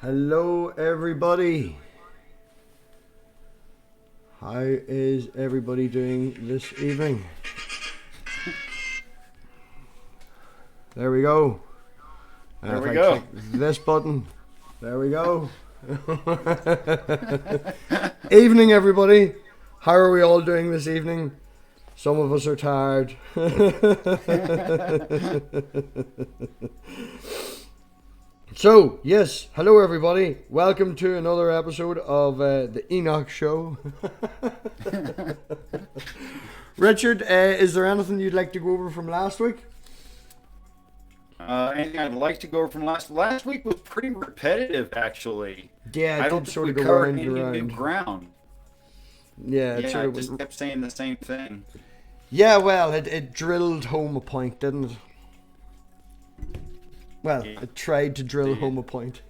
Hello, everybody. How is everybody doing this evening? There we go. And there if we I go. click this button, there we go. Evening, everybody. How are we all doing this evening? Some of us are tired. So, yes, hello everybody. Welcome to another episode of the Enoch Show. Richard, is there anything you'd like to go over from last week? Anything I'd like to go over from last week was pretty repetitive, actually. Yeah, I it don't did think sort we of go covered round any and new round. ground. Yeah, it Yeah, sort I of just kept saying the same thing. Yeah, well, it drilled home a point, didn't it? Well, Yeah. it tried to drill Did. home a point.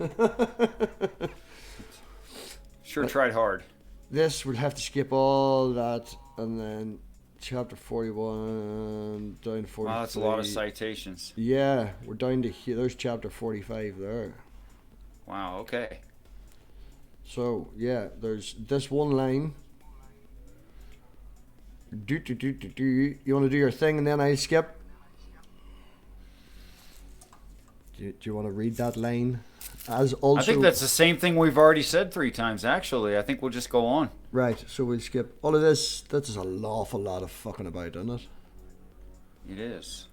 Sure tried hard. This would have to skip all that, and then chapter 41 down to 43. Wow, that's a lot of citations. Yeah, we're down to here. There's chapter 45 there. Wow, okay. So, yeah, there's this one line. You want to do your thing and then I skip? Do you want to read that line? As also, I think that's the same thing we've already said 3 times, actually. I think we'll just go on. right, so we'll skip all of this. This is an awful lot of fucking about, isn't it? It is.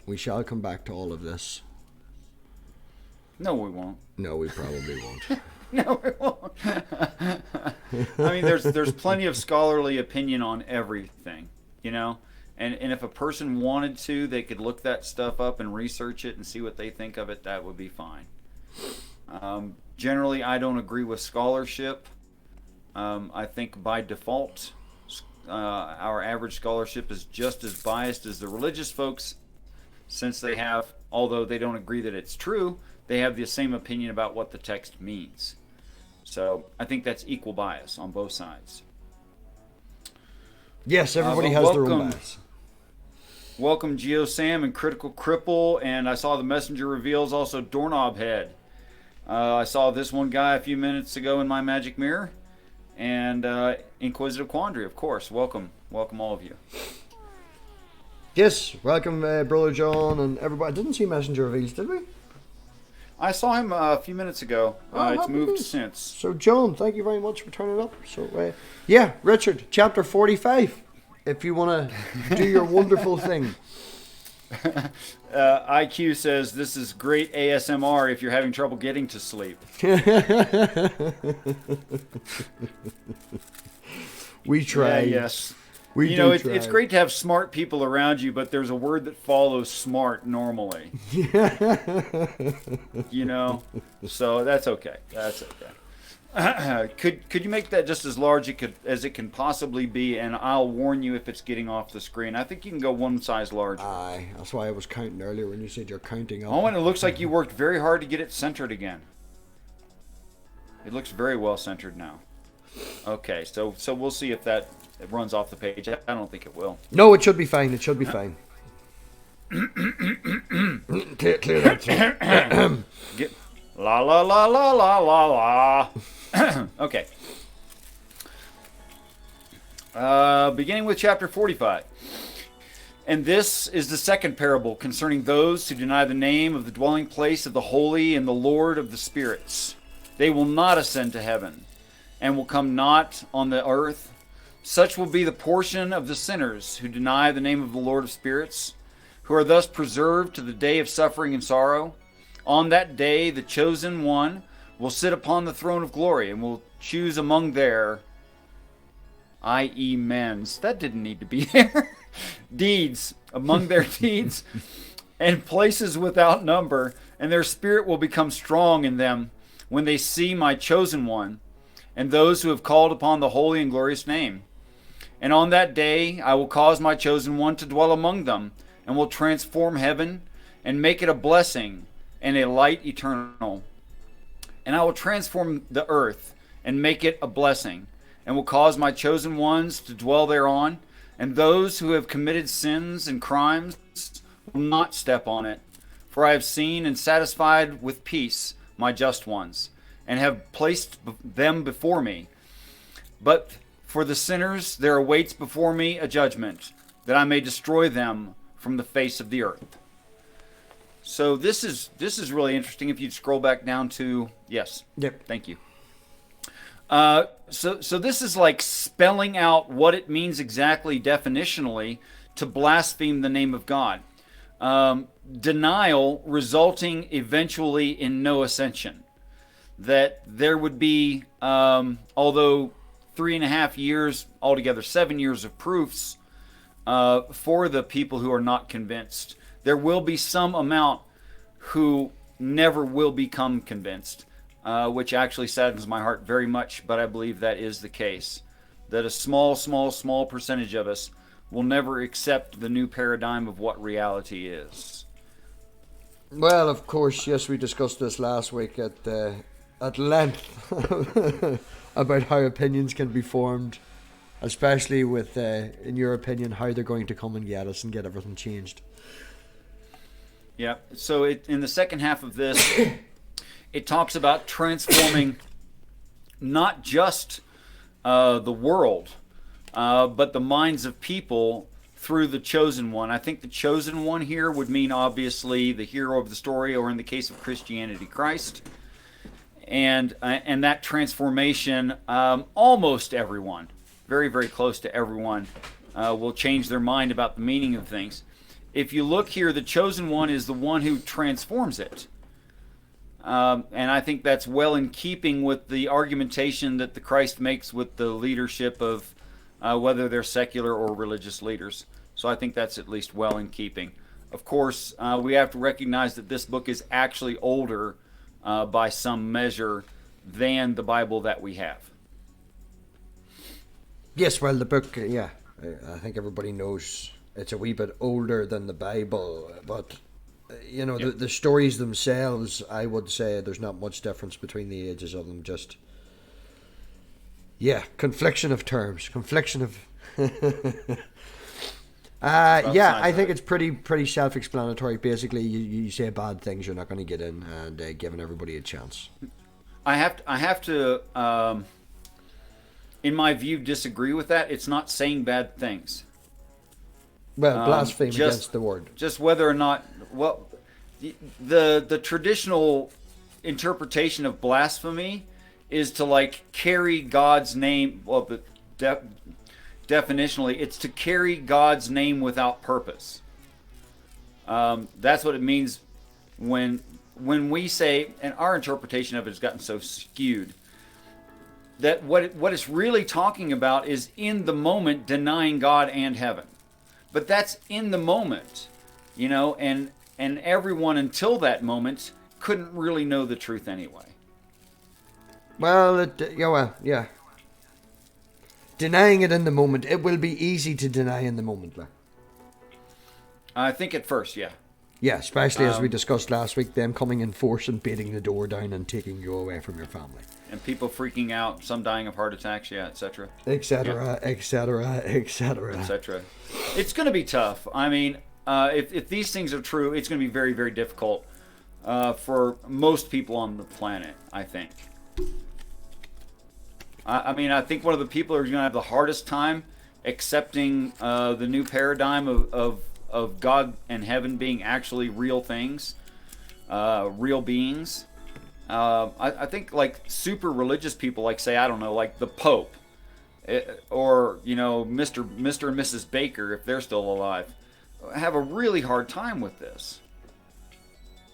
We shall come back to all of this. No, we won't. No, we probably won't. No, we won't. I mean, there's plenty of scholarly opinion on everything, you know? And if a person wanted to, they could look that stuff up and research it and see what they think of it. That would be fine. Generally, I don't agree with scholarship. I think by default, our average scholarship is just as biased as the religious folks, since they have, although they don't agree that it's true, they have the same opinion about what the text means. So I think that's equal bias on both sides. Yes, everybody But has their own welcome. bias. Welcome, Geo Sam and Critical Cripple, and I saw the Messenger reveals also Doorknob Head. I saw this one guy a few minutes ago in my magic mirror, and Inquisitive Quandary, of course. Welcome all of you. Yes, welcome, Brother John and everybody. I didn't see Messenger reveals, did we? I saw him a few minutes ago. Oh, It's happy moved days. since. So, John, thank you very much for turning up. So, yeah, Richard, chapter 45, if you want to do your wonderful thing. IQ says this is great ASMR if you're having trouble getting to sleep. We try. Yeah, yes. We You know, do it's try. great to have smart people around you, but there's a word that follows smart normally. You know? So that's okay. That's okay. Could you make that just as large as it can possibly be, and I'll warn you if it's getting off the screen. I think you can go one size larger. Aye, that's why I was counting earlier when you said you're counting up. Oh, and it looks like you worked very hard to get it centered again. It looks very well centered now. Okay, so we'll see if that runs off the page. I don't think it will. No, it should be fine. It should be fine. Clear that throat. Get la la la la la la la. Okay. Beginning with chapter 45. And this is the second parable concerning those who deny the name of the dwelling place of the holy and the Lord of the spirits. They will not ascend to heaven, and will come not on the earth. Such will be the portion of the sinners who deny the name of the Lord of spirits, who are thus preserved to the day of suffering and sorrow. On that day the chosen one will sit upon the throne of glory, and will choose among their, i.e. men's, that didn't need to be there, deeds, among their deeds, and places without number, and their spirit will become strong in them when they see my chosen one, and those who have called upon the holy and glorious name. And on that day I will cause my chosen one to dwell among them, and will transform heaven, and make it a blessing, and a light eternal. And I will transform the earth, and make it a blessing, and will cause my chosen ones to dwell thereon, and those who have committed sins and crimes will not step on it, For I have seen and satisfied with peace my just ones, and have placed them before me. But for the sinners there awaits before me a judgment, that I may destroy them from the face of the earth. So this is really interesting. If you scroll back down to, yes, Yep. thank you. So this is like spelling out what it means exactly definitionally to blaspheme the name of God. Denial resulting eventually in no ascension. That there would be, although 3.5 years, altogether 7 years of proofs for the people who are not convinced, there will be some amount who never will become convinced, which actually saddens my heart very much, but I believe that is the case. That a small percentage of us will never accept the new paradigm of what reality is. Well, of course, yes, we discussed this last week at length about how opinions can be formed, especially with, in your opinion, how they're going to come and get us and get everything changed. Yeah, so in the second half of this, it talks about transforming not just the world, but the minds of people through the chosen one. I think the chosen one here would mean obviously the hero of the story, or in the case of Christianity, Christ. And that transformation, almost everyone, very, very close to everyone, will change their mind about the meaning of things. If you look here, the chosen one is the one who transforms it. And I think that's well in keeping with the argumentation that the Christ makes with the leadership of whether they're secular or religious leaders. So I think that's at least well in keeping. Of course, we have to recognize that this book is actually older by some measure than the Bible that we have. Yes, well, the book, yeah, I think everybody knows it's a wee bit older than the Bible, but you know, Yep. the stories themselves, I would say there's not much difference between the ages of them. Just, yeah, confliction of terms, confliction of. Yeah, I think it's pretty self-explanatory. Basically, you say bad things, you're not going to get in, and giving everybody a chance. I have to, in my view, disagree with that. It's not saying bad things. Well, blaspheme just- against the word. Just whether or not, well, the traditional interpretation of blasphemy is to like carry God's name. Well, but definitionally, it's to carry God's name without purpose. That's what it means when we say, and our interpretation of it has gotten so skewed, that what it's really talking about is in the moment denying God and heaven. But that's in the moment, you know, and everyone until that moment couldn't really know the truth anyway. Well, yeah. Denying it in the moment, it will be easy to deny in the moment. Like. I think at first, yeah. Yeah, especially as we discussed last week, them coming in force and beating the door down and taking you away from your family. And people freaking out, some dying of heart attacks, yeah, etc. Etc., etc., etc. etc. It's going to be tough. I mean, if these things are true, it's going to be very, very difficult for most people on the planet, I think. I mean, I think one of the people who are going to have the hardest time accepting the new paradigm of God and heaven being actually real things, real beings. I think like super religious people, like say, I don't know, like the Pope, or you know, Mr. and Mrs. Baker, if they're still alive, have a really hard time with this.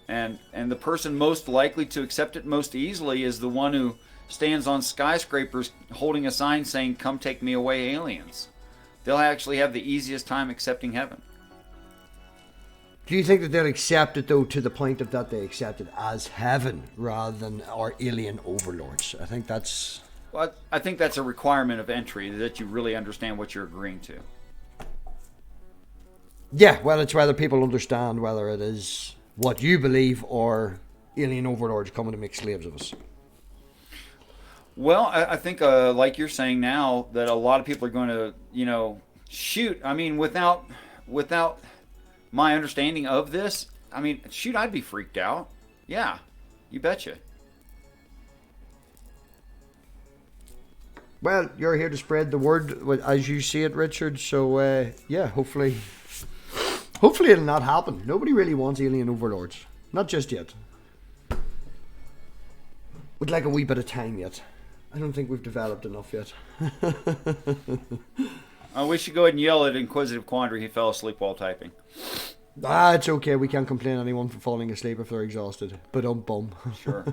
And the person most likely to accept it most easily is the one who stands on skyscrapers holding a sign saying, "Come take me away, aliens." They'll actually have the easiest time accepting heaven. Do you think that they'll accept it, though, to the point of that they accept it as heaven rather than our alien overlords? I think that's... Well, I think that's a requirement of entry, that you really understand what you're agreeing to. Yeah, well, it's whether people understand whether it is what you believe or alien overlords coming to make slaves of us. Well, I think, like you're saying now, that a lot of people are going to, you know, shoot. I mean, without my understanding of this, I mean, shoot, I'd be freaked out. Yeah, you betcha. Well, you're here to spread the word as you see it, Richard. So, yeah, hopefully it'll not happen. Nobody really wants alien overlords. Not just yet. Would like a wee bit of time yet. I don't think we've developed enough yet. We should go ahead and yell at Inquisitive Quandary. He fell asleep while typing. It's okay. We can't complain anyone for falling asleep if they're exhausted. But bum. Sure.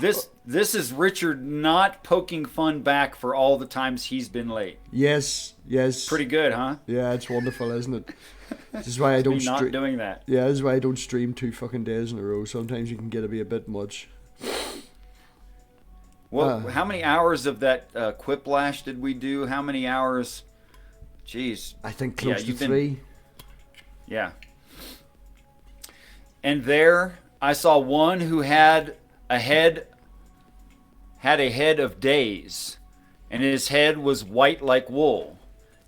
This is Richard not poking fun back for all the times he's been late. Yes. Pretty good, huh? Yeah, it's wonderful, isn't it? This is why I don't not doing that. Yeah, this is why I don't stream 2 fucking days in a row. Sometimes you can get to be a bit much. Well, how many hours of that Quiplash did we do? How many hours? Jeez. I think close to 3. Yeah. And there I saw one who had a head of days, and his head was white like wool.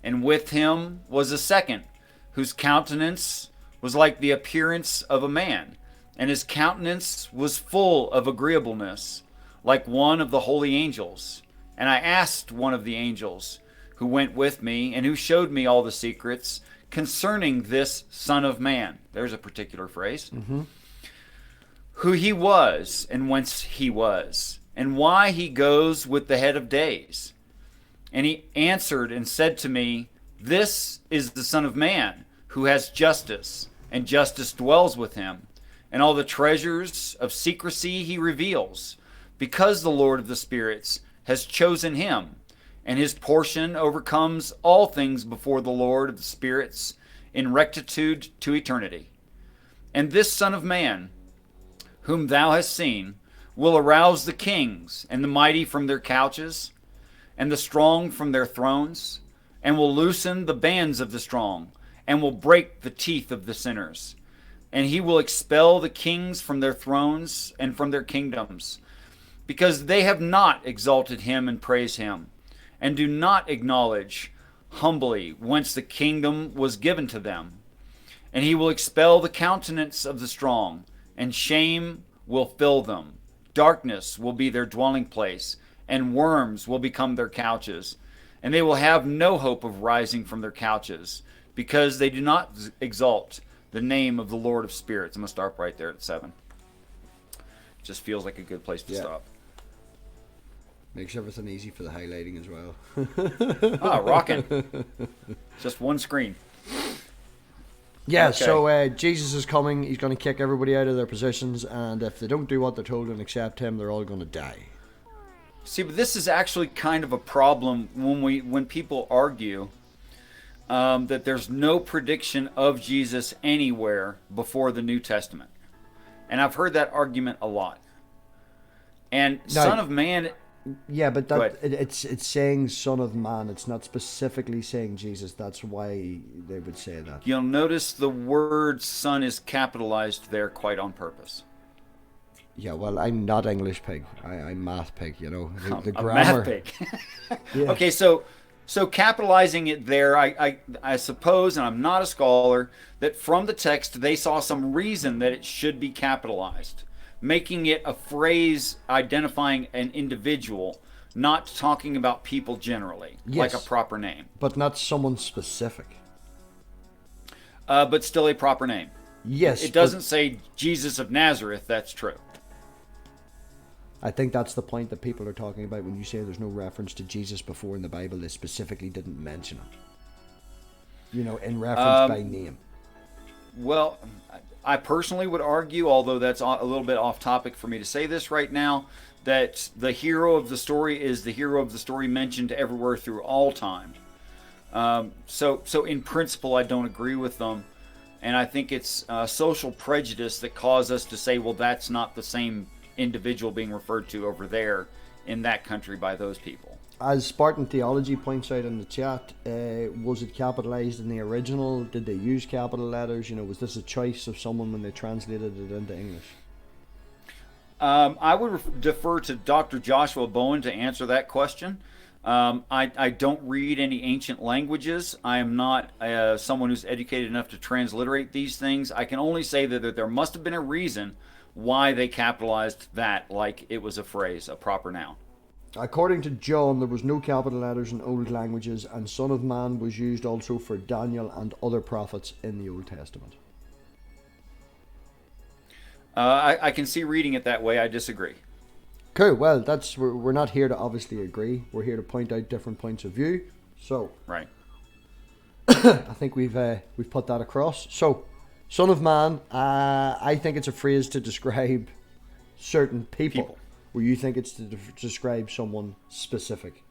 And with him was a second, whose countenance was like the appearance of a man, and his countenance was full of agreeableness, like one of the holy angels. And I asked one of the angels who went with me, and who showed me all the secrets concerning this Son of Man. There's a particular phrase. Mm-hmm. Who he was, and whence he was, and why he goes with the head of days. And he answered and said to me, This is the Son of Man, who has justice, and justice dwells with him. And all the treasures of secrecy he reveals, because the Lord of the spirits has chosen him. And his portion overcomes all things before the Lord of the spirits in rectitude to eternity. And this Son of Man, whom thou hast seen, will arouse the kings and the mighty from their couches, and the strong from their thrones, and will loosen the bands of the strong, and will break the teeth of the sinners. And he will expel the kings from their thrones and from their kingdoms, because they have not exalted him and praised him, and do not acknowledge humbly whence the kingdom was given to them. And he will expel the countenance of the strong, and shame will fill them. Darkness will be their dwelling place, and worms will become their couches. And they will have no hope of rising from their couches, because they do not exalt the name of the Lord of spirits. I'm going to stop right there at 7. Just feels like a good place to stop. Makes everything easy for the highlighting as well. Rocking. Just one screen. Yeah, okay. So Jesus is coming. He's going to kick everybody out of their positions, and if they don't do what they're told and accept him, they're all going to die. See, but this is actually kind of a problem when people argue that there's no prediction of Jesus anywhere before the New Testament. And I've heard that argument a lot. And now, Son of Man... Yeah, but it's saying Son of Man. It's not specifically saying Jesus. That's why they would say that. You'll notice the word Son is capitalized there quite on purpose. Yeah, well, I'm not English pig. I'm math pig, you know. The grammar. Math pig. Yeah. Okay, so capitalizing it there, I suppose, and I'm not a scholar, that from the text they saw some reason that it should be capitalized, making it a phrase identifying an individual, not talking about people generally, like a proper name. But not someone specific. But still a proper name. Yes. It doesn't say Jesus of Nazareth, that's true. I think that's the point that people are talking about when you say there's no reference to Jesus before in the Bible. They specifically didn't mention it. You know, in reference by name. Well, I personally would argue, although that's a little bit off topic for me to say this right now, that the hero of the story is the hero of the story mentioned everywhere through all time. So in principle, I don't agree with them. And I think it's social prejudice that caused us to say, well, that's not the same individual being referred to over there in that country by those people. As Spartan Theology points out in the chat, was it capitalized in the original? Did they use capital letters? You know, was this a choice of someone when they translated it into English? I would defer to Dr. Joshua Bowen to answer that question. I don't read any ancient languages. I am not someone who's educated enough to transliterate these things. I can only say that there must have been a reason why they capitalized that like it was a phrase, a proper noun. According to John, there was no capital letters in old languages, and Son of Man was used also for Daniel and other prophets in the Old Testament. I can see reading it that way. I disagree. Cool. Well, we're not here to obviously agree. We're here to point out different points of view. So, right. I think we've put that across. So, Son of Man, I think it's a phrase to describe certain people. Or you think it's to describe someone specific?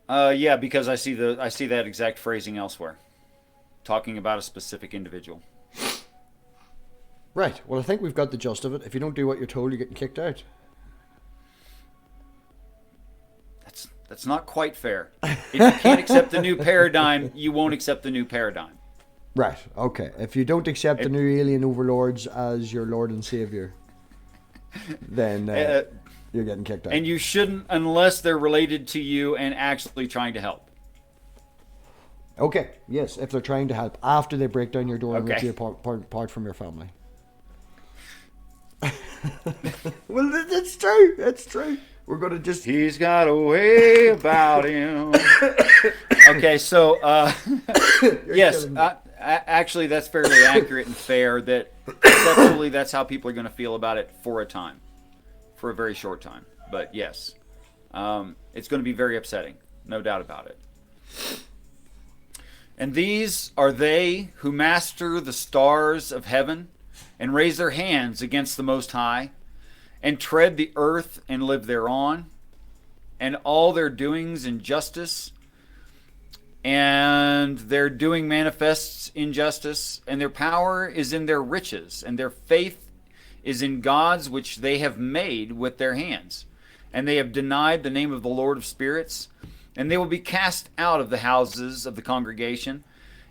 Yeah, because I see that exact phrasing elsewhere, talking about a specific individual. Right. Well, I think we've got the gist of it. If you don't do what you're told, you're getting kicked out. That's not quite fair. If you can't accept the new paradigm, you won't accept the new paradigm. Right. Okay. If you don't accept the new alien overlords as your Lord and Savior, then you're getting kicked out. And you shouldn't unless they're related to you and actually trying to help. Okay. Yes, if they're trying to help after they break down your door and rip you apart from your family. Well, it's true. It's true. We're going to just... He's got a way about him. Okay, so... yes, actually, that's fairly accurate and fair that conceptually that's how people are going to feel about it for a time. For a very short time. But yes, it's going to be very upsetting. No doubt about it. And these are they who master the stars of heaven and raise their hands against the Most High and tread the earth and live thereon, and all their doings in justice, and their doing manifests injustice, and their power is in their riches, and their faith is in gods which they have made with their hands. And they have denied the name of the Lord of spirits, and they will be cast out of the houses of the congregation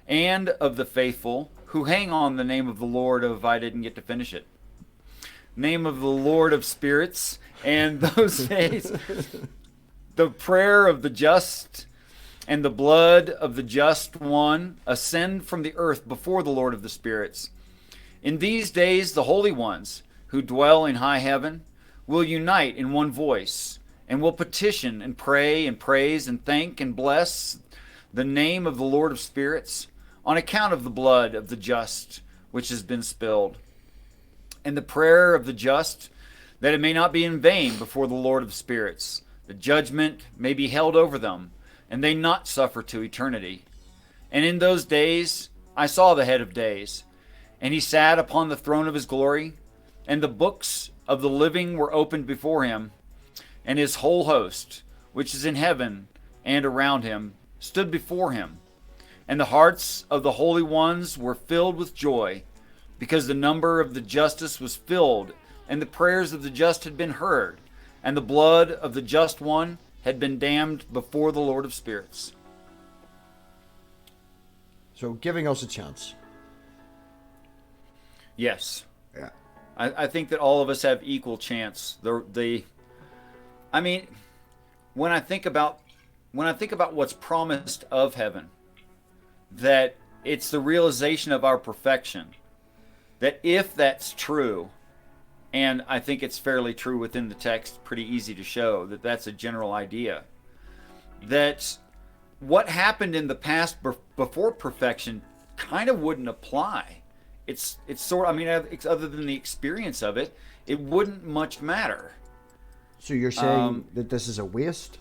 and of the faithful who hang on the name of the Lord of... I didn't get to finish it. Name of the Lord of spirits, and those days the prayer of the just and the blood of the just one ascend from the earth before the Lord of the spirits. In these days the holy ones who dwell in high heaven will unite in one voice and will petition and pray and praise and thank and bless the name of the Lord of spirits on account of the blood of the just which has been spilled, and the prayer of the just, that it may not be in vain before the Lord of spirits. The judgment may be held over them, and they not suffer to eternity. And in those days I saw the head of days, and he sat upon the throne of his glory, and the books of the living were opened before him, and his whole host, which is in heaven and around him, stood before him. And the hearts of the holy ones were filled with joy, because the number of the justice was filled, and the prayers of the just had been heard, and the blood of the just one had been damned before the Lord of spirits. So giving us a chance. Yes. Yeah. I think that all of us have equal chance. I mean, when I think about what's promised of heaven, that it's the realization of our perfection. That if that's true, and I think it's fairly true within the text, pretty easy to show that that's a general idea, that what happened in the past before perfection kind of wouldn't apply. It's sort of, I mean, other than the experience of it, it wouldn't much matter. So you're saying that this is a waste?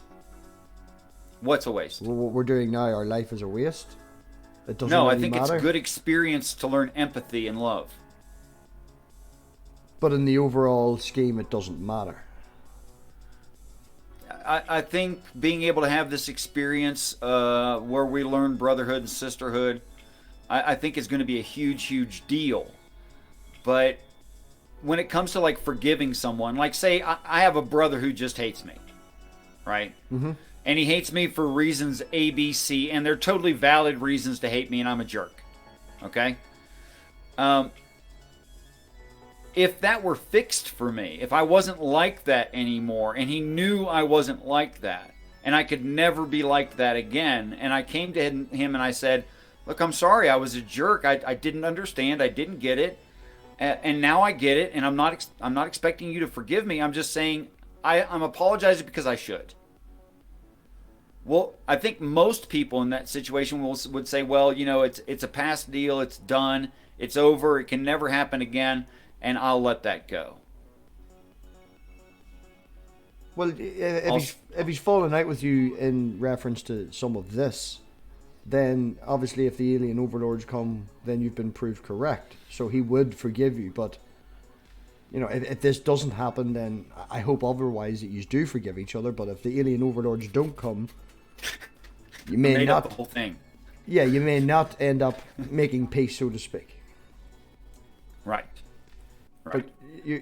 What's a waste? What we're doing now, our life is a waste? It doesn't No, really I think matter? it's a good experience to learn empathy and love. But in the overall scheme, it doesn't matter. I think being able to have this experience where we learn brotherhood and sisterhood, I think is going to be a huge, huge deal. But when it comes to like forgiving someone, like say I have a brother who just hates me, right? Mm-hmm. And he hates me for reasons A, B, C, and they're totally valid reasons to hate me, and I'm a jerk. Okay? if that were fixed for me, if I wasn't like that anymore, and he knew I wasn't like that, and I could never be like that again, and I came to him and I said, look, I'm sorry, I was a jerk. I didn't understand. I didn't get it. And now I get it, and I'm not expecting you to forgive me. I'm just saying I'm apologizing because I should. Well, I think most people in that situation would say, well, it's a past deal. It's done. It's over. It can never happen again, and I'll let that go. Well, if he's fallen out with you in reference to some of this, then obviously if the alien overlords come, then you've been proved correct. So he would forgive you. But, if this doesn't happen, then I hope otherwise that you do forgive each other. But if the alien overlords don't come, you may not... up the whole thing. Yeah, you may not end up making peace, so to speak. Right. But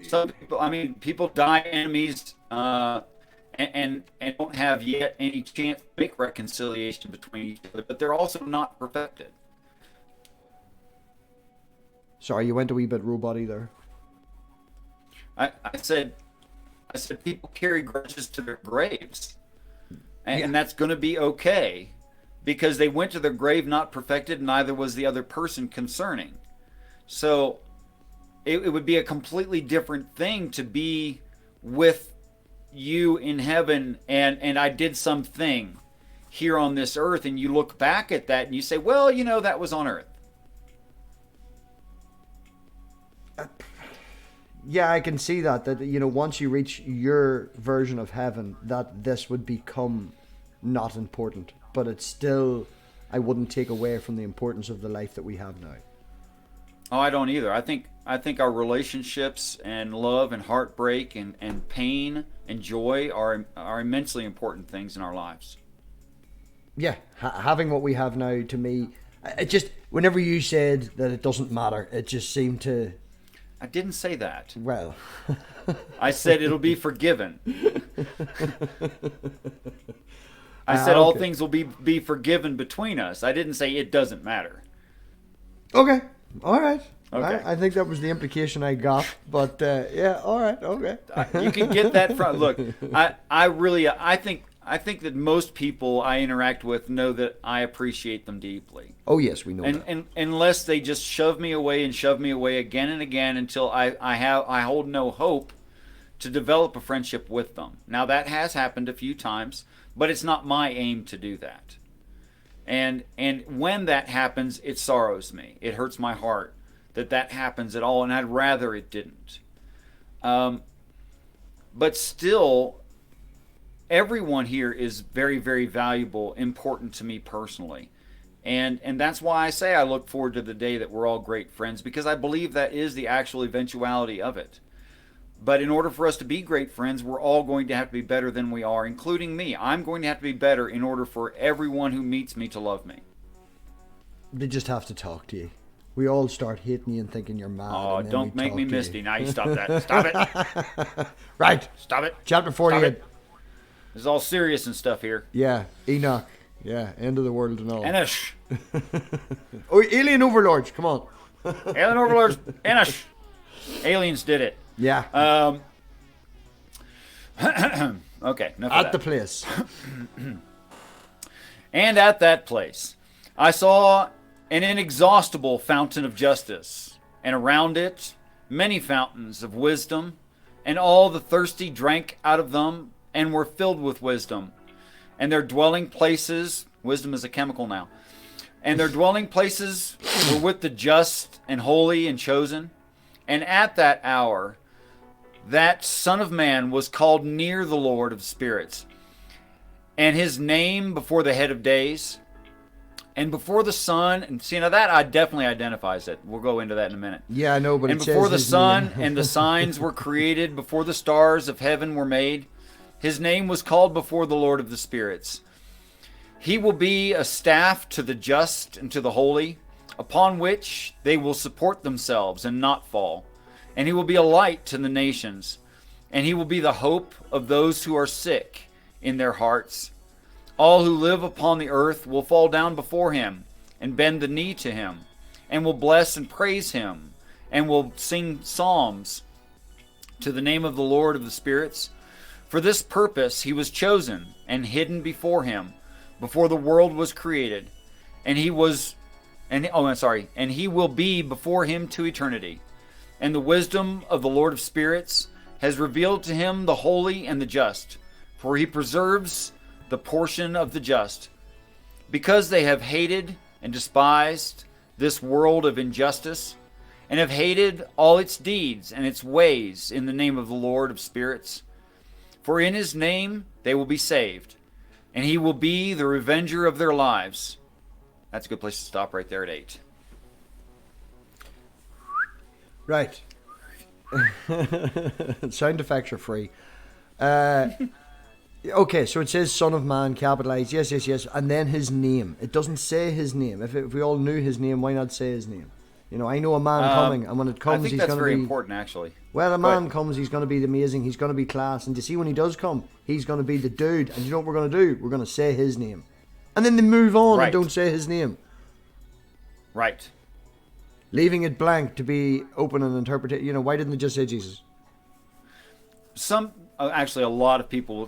some people, people die enemies and don't have yet any chance to make reconciliation between each other, but they're also not perfected. Sorry, you went a wee bit robot-y there. I said people carry grudges to their graves, and that's going to be okay, because they went to their grave not perfected, and neither was the other person concerning. So it would be a completely different thing to be with you in heaven, and I did something here on this earth, and you look back at that and you say, well, that was on earth. Yeah, I can see that once you reach your version of heaven, that this would become not important, but it's still, I wouldn't take away from the importance of the life that we have now. Oh, I don't either. I think our relationships and love and heartbreak and pain and joy are immensely important things in our lives. Yeah, having what we have now, to me, it just, whenever you said that it doesn't matter, it just seemed to... I didn't say that. Well... I said it'll be forgiven. I said all things will be forgiven between us. I didn't say it doesn't matter. Okay. All right. Okay. I think that was the implication I got, but yeah, all right, okay. You can get that from... Look, I think that most people I interact with know that I appreciate them deeply. Oh yes, we know that. And unless they just shove me away again and again until I hold no hope to develop a friendship with them. Now that has happened a few times, but it's not my aim to do that. And when that happens, it sorrows me. It hurts my heart that happens at all, and I'd rather it didn't. But still, everyone here is very, very valuable, important to me personally. And that's why I say I look forward to the day that we're all great friends, because I believe that is the actual eventuality of it. But in order for us to be great friends, we're all going to have to be better than we are, including me. I'm going to have to be better in order for everyone who meets me to love me. They just have to talk to you. We all start hating you and thinking you're mad. Oh, don't make me misty. Now you stop that. Stop it. Right. Stop it. Chapter 48. This is all serious and stuff here. Yeah. Enoch. Yeah. End of the world and all. Enoch. Oh, alien overlords. Come on. Alien overlords. Enoch. Aliens did it. Yeah. Okay. Enough at of the place. And at that place, I saw an inexhaustible fountain of justice, and around it many fountains of wisdom, and all the thirsty drank out of them and were filled with wisdom. And their dwelling places, wisdom is a chemical now, and their dwelling places were with the just and holy and chosen. And at that hour, that Son of Man was called near the Lord of spirits, and his name before the head of days, and before the sun, and see, now that definitely identifies it. We'll go into that in a minute. Yeah, I know, but and before the sun and the signs were created, before the stars of heaven were made, his name was called before the Lord of the spirits. He will be a staff to the just and to the holy, upon which they will support themselves and not fall. And he will be a light to the nations, and he will be the hope of those who are sick in their hearts. All who live upon the earth will fall down before him and bend the knee to him, and will bless and praise him, and will sing psalms to the name of the Lord of the spirits. For this purpose he was chosen and hidden before him, before the world was created, and he will be before him to eternity. And the wisdom of the Lord of spirits has revealed to him the holy and the just, for he preserves the portion of the just, because they have hated and despised this world of injustice, and have hated all its deeds and its ways in the name of the Lord of spirits. For in his name they will be saved, and he will be the revenger of their lives. That's a good place to stop right there at 8. Right. Sound effects are free. Okay, so it says Son of Man, capitalized, yes, and then his name. It doesn't say his name. If we all knew his name, why not say his name? You know, I know a man coming, and when it comes, I think he's that's going to very be important, actually. Well, a man comes, he's going to be amazing, he's going to be class, and you see when he does come, he's going to be the dude, and you know what we're going to do? We're going to say his name. And then they move on and don't say his name. Right. Leaving it blank to be open and interpreted. You know, why didn't they just say Jesus? Actually, a lot of people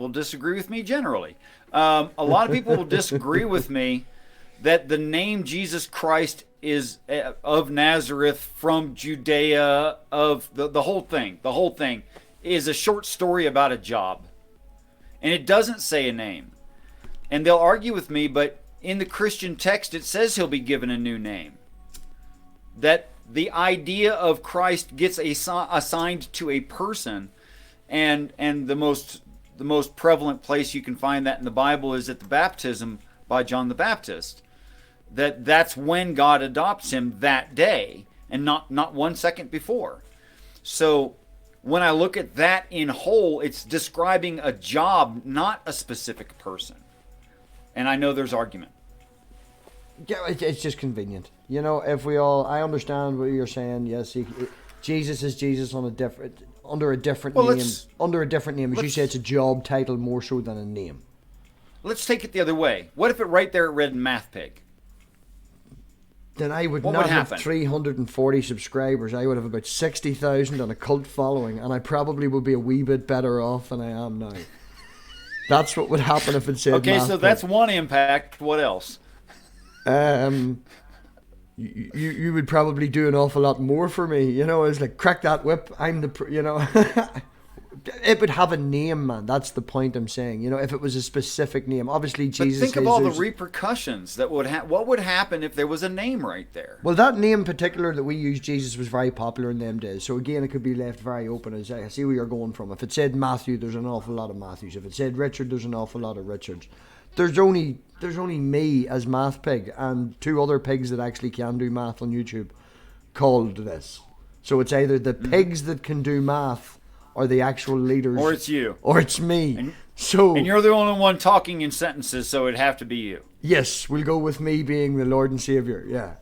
disagree with me generally. A lot of people will disagree with me that the name Jesus Christ is of Nazareth, from Judea, of the whole thing. The whole thing is a short story about a job. And it doesn't say a name. And they'll argue with me, but in the Christian text it says he'll be given a new name. That the idea of Christ gets assigned to a person, and the most prevalent place you can find that in the Bible is at the baptism by John the Baptist. That's when God adopts him that day, and not 1 second before. So when I look at that in whole, it's describing a job, not a specific person. And I know there's argument. Yeah, it's just convenient. You know, I understand what you're saying. Yes, Jesus is Jesus under a different name. Under a different name, as you say, it's a job title more so than a name. Let's take it the other way. What if it right there it read MathPig? Then I would not have 340 subscribers. I would have about 60,000 and a cult following, and I probably would be a wee bit better off than I am now. That's what would happen if it said Okay, MathPig. so that's one impact. What else? You would probably do an awful lot more for me. You know, it's like, crack that whip. I'm the, you know. It would have a name, man. That's the point I'm saying. You know, if it was a specific name. Obviously, Jesus... But think of all the repercussions that would what would happen if there was a name right there? Well, that name in particular that we use, Jesus, was very popular in them days. So again, it could be left very open. As I see where you're going from. If it said Matthew, there's an awful lot of Matthews. If it said Richard, there's an awful lot of Richards. There's only me as MathPig and 2 other pigs that actually can do math on YouTube called this. So it's either the pigs that can do math or the actual leaders. Or it's you. Or it's me. And you're the only one talking in sentences, so it'd have to be you. Yes, we'll go with me being the Lord and Savior, yeah.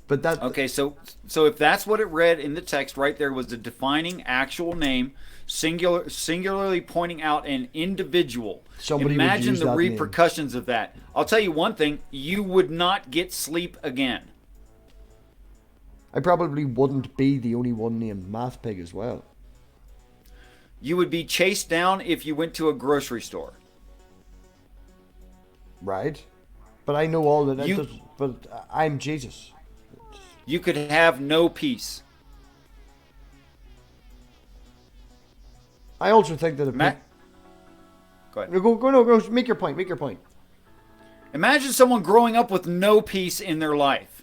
But that... Okay, so if that's what it read in the text right there, was the defining actual name, singularly pointing out an individual. Somebody Imagine would use the that repercussions of that. I'll tell you one thing, you would not get sleep again. I probably wouldn't be the only one named MathPig as well. You would be chased down if you went to a grocery store. Right. But I know all that. But I'm Jesus. You could have no peace. I also think that Go ahead. Go. Make your point. Imagine someone growing up with no peace in their life.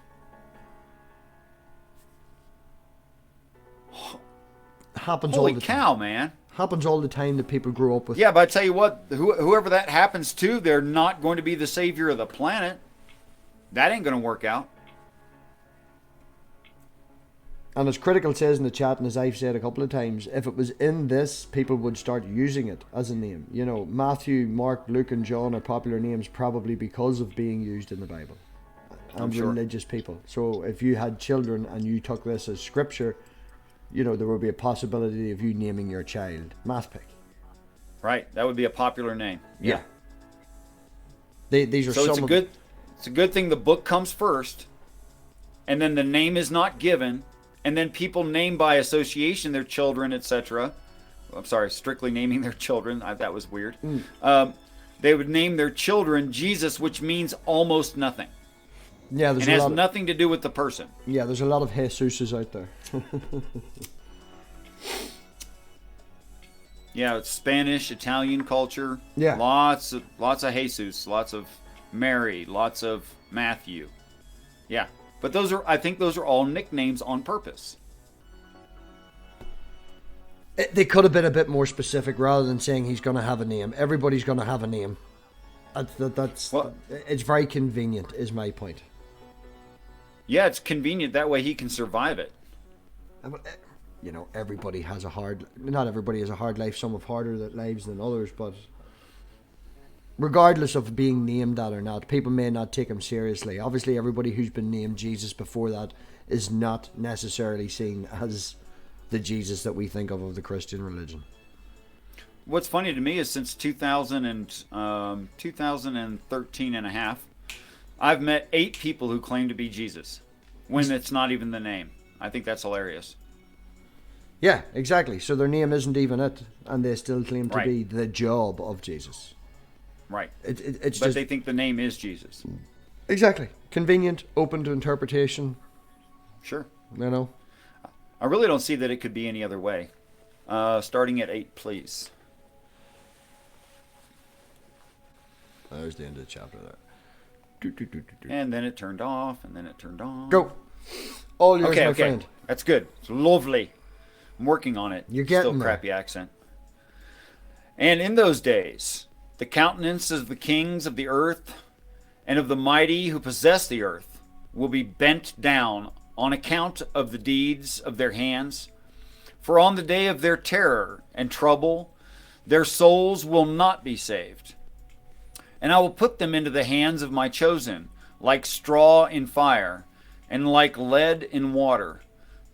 Happens all the time. Holy cow, man. Happens all the time that people grow up with. Yeah, but I tell you what, whoever that happens to, they're not going to be the savior of the planet. That ain't going to work out. And as Critical says in the chat, and as I've said a couple of times, if it was in this, people would start using it as a name. You know, Matthew, Mark, Luke, and John are popular names probably because of being used in the Bible. And religious people. So if you had children and you took this as scripture, you know, there would be a possibility of you naming your child MathPig. Right, that would be a popular name. Yeah. These are so it's a good thing the book comes first, and then the name is not given, And then people name by association their children, etc. I'm sorry, strictly naming their children. That was weird. They would name their children Jesus, which means almost nothing. Yeah, and has nothing to do with the person. Yeah, there's a lot of Jesuses out there. Yeah, it's Spanish, Italian culture. Yeah. Lots of Jesus, lots of Mary, lots of Matthew. Yeah. But I think those are all nicknames on purpose. They could have been a bit more specific rather than saying he's going to have a name. Everybody's going to have a name. It's very convenient, is my point. Yeah, it's convenient. That way he can survive it. You know, everybody has not everybody has a hard life. Some have harder lives than others, but regardless of being named that or not, people may not take him seriously. Obviously, everybody who's been named Jesus before that is not necessarily seen as the Jesus that we think of the Christian religion. What's funny to me is since 2013 and a half, I've met 8 people who claim to be Jesus when it's not even the name. I think that's hilarious. Yeah, exactly. So their name isn't even it, and they still claim to be the job of Jesus. Right. But they think the name is Jesus. Exactly. Convenient, open to interpretation. Sure. You know? I really don't see that it could be any other way. Starting at 8, please. There's the end of the chapter there. And then it turned off, and then it turned on. Go. All yours, my friend. That's good. It's lovely. I'm working on it. You're getting Still crappy accent. And in those days, the countenances of the kings of the earth and of the mighty who possess the earth will be bent down on account of the deeds of their hands. For on the day of their terror and trouble, their souls will not be saved. And I will put them into the hands of my chosen, like straw in fire, and like lead in water.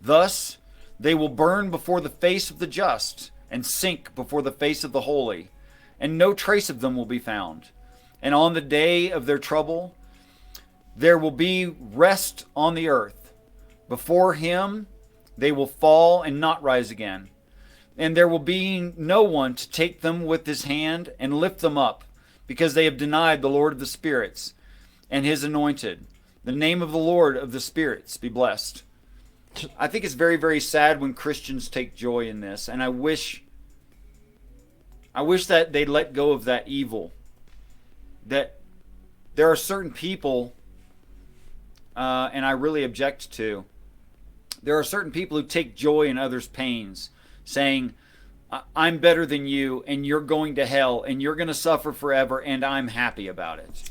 Thus they will burn before the face of the just, and sink before the face of the holy, and no trace of them will be found. And on the day of their trouble, there will be rest on the earth. Before him they will fall and not rise again. And there will be no one to take them with his hand and lift them up, because they have denied the Lord of the spirits and his anointed. The name of the Lord of the spirits be blessed. I think it's very, very sad when Christians take joy in this, and I wish that they let go of that evil. That there are certain people, and I really object to, there are certain people who take joy in others' pains, saying, I'm better than you, and you're going to hell, and you're going to suffer forever, and I'm happy about it.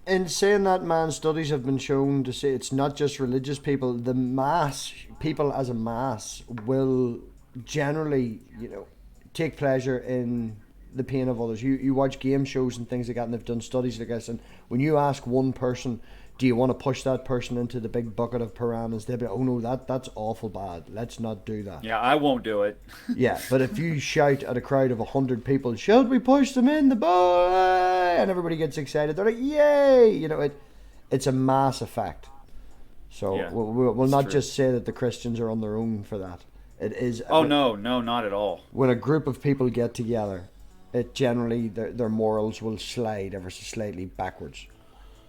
In saying that, man, studies have been shown to say it's not just religious people. The mass, people as a mass, will generally, take pleasure in the pain of others. You watch game shows and things like that, and they've done studies like this, and when you ask one person, do you want to push that person into the big bucket of piranhas, they'll be, oh no, that's awful bad, let's not do that. Yeah, I won't do it. Yeah, but if you shout at a crowd of 100 people, should we push them in the boy? And everybody gets excited, they're like, yay! It's a mass effect. So yeah, we'll not just say that the Christians are on their own for that. It is. No, not at all. When a group of people get together, it generally, their morals will slide ever so slightly backwards.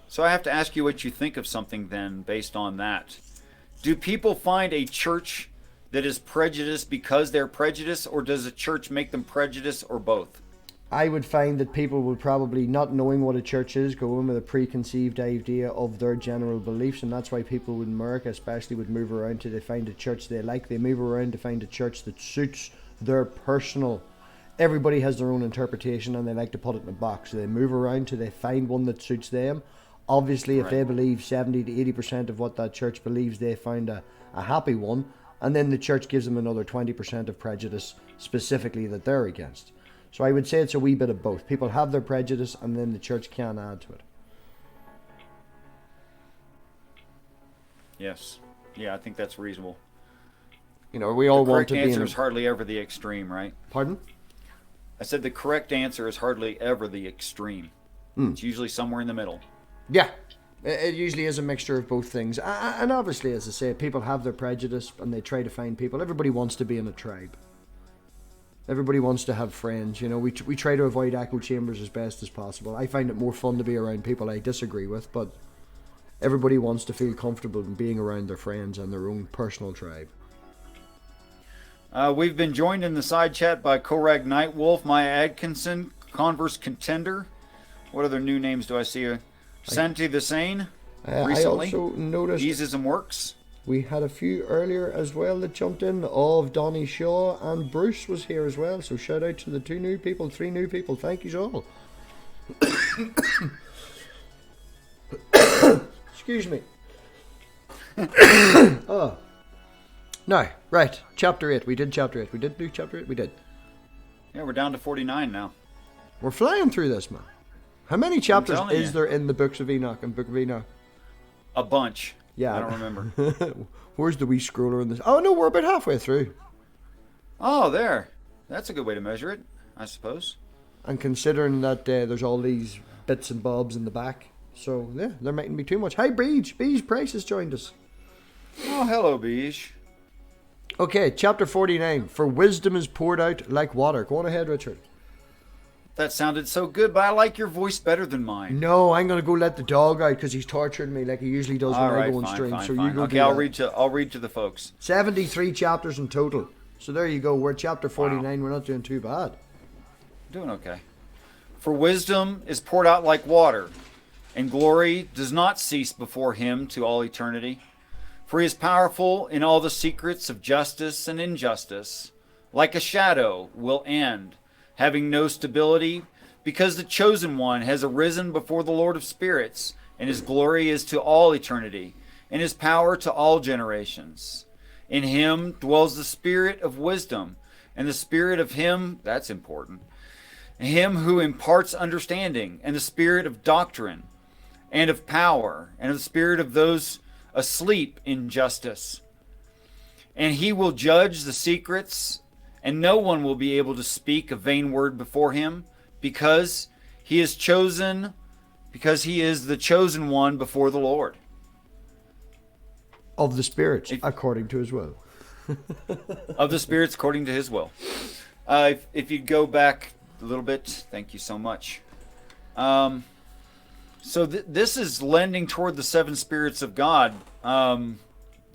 So I have to ask you what you think of something then, based on that. Do people find a church that is prejudiced because they're prejudiced, or does a church make them prejudiced, or both? I would find that people will probably, not knowing what a church is, go in with a preconceived idea of their general beliefs, and that's why people in America especially would move around till they find a church they like. They move around to find a church that suits their personal... Everybody has their own interpretation, and they like to put it in a box. So they move around till they find one that suits them. Obviously, if they believe 70 to 80% of what that church believes, they find a happy one, and then the church gives them another 20% of prejudice specifically that they're against. So I would say it's a wee bit of both. People have their prejudice, and then the church can add to it. Yes. Yeah, I think that's reasonable. We all want to be... The correct answer is hardly ever the extreme, right? Pardon? I said the correct answer is hardly ever the extreme. It's usually somewhere in the middle. Yeah, It usually is a mixture of both things. And obviously, as I say, people have their prejudice and they try to find people. Everybody wants to be in a tribe. Everybody wants to have friends. You know, we try to avoid echo chambers as best as possible. I find it more fun to be around people I disagree with, but everybody wants to feel comfortable in being around their friends and their own personal tribe. We've been joined in the side chat by Korag Nightwolf, Maya Atkinson, Converse Contender. What other new names do I see? Santi the Sane, recently. I also noticed Eases and Works. We had a few earlier as well that jumped in. Of Donnie Shaw and Bruce was here as well. So shout out to the 2 new people, 3 new people. Thank you all. Excuse me. Oh. No, right. Chapter 8. We did chapter 8. We did do chapter 8. We did. Yeah, we're down to 49 now. We're flying through this, man. How many chapters is there in the books of Enoch and Book of Enoch? A bunch. Yeah. I don't remember. Where's the wee scroller in this? Oh, no, we're about halfway through. Oh, there. That's a good way to measure it, I suppose. And considering that there's all these bits and bobs in the back. So, yeah, there mightn't be too much. Hi, Beej. Beej Price has joined us. Oh, hello, Beej. Okay, chapter 49. For wisdom is poured out like water. Go on ahead, Richard. That sounded so good, but I like your voice better than mine. No, I'm going to go let the dog out because he's torturing me like he usually does when I go on stream. Fine, so fine. you go. Okay, I'll read to the folks. 73 chapters in total. So there you go. We're at chapter 49. Wow. We're not doing too bad. Doing okay. For wisdom is poured out like water, and glory does not cease before him to all eternity. For he is powerful in all the secrets of justice and injustice. Like a shadow will end, having no stability, because the chosen one has arisen before the Lord of spirits, and his glory is to all eternity, and his power to all generations. In him dwells the spirit of wisdom, and the spirit of him, that's important, him who imparts understanding, and the spirit of doctrine, and of power, and of the spirit of those asleep in justice. And he will judge the secrets, and no one will be able to speak a vain word before him, because he is chosen, because he is the chosen one before the Lord. Of the spirits, according to his will. Of the spirits, according to his will. If you go back a little bit, thank you so much. So this is lending toward the 7 spirits of God.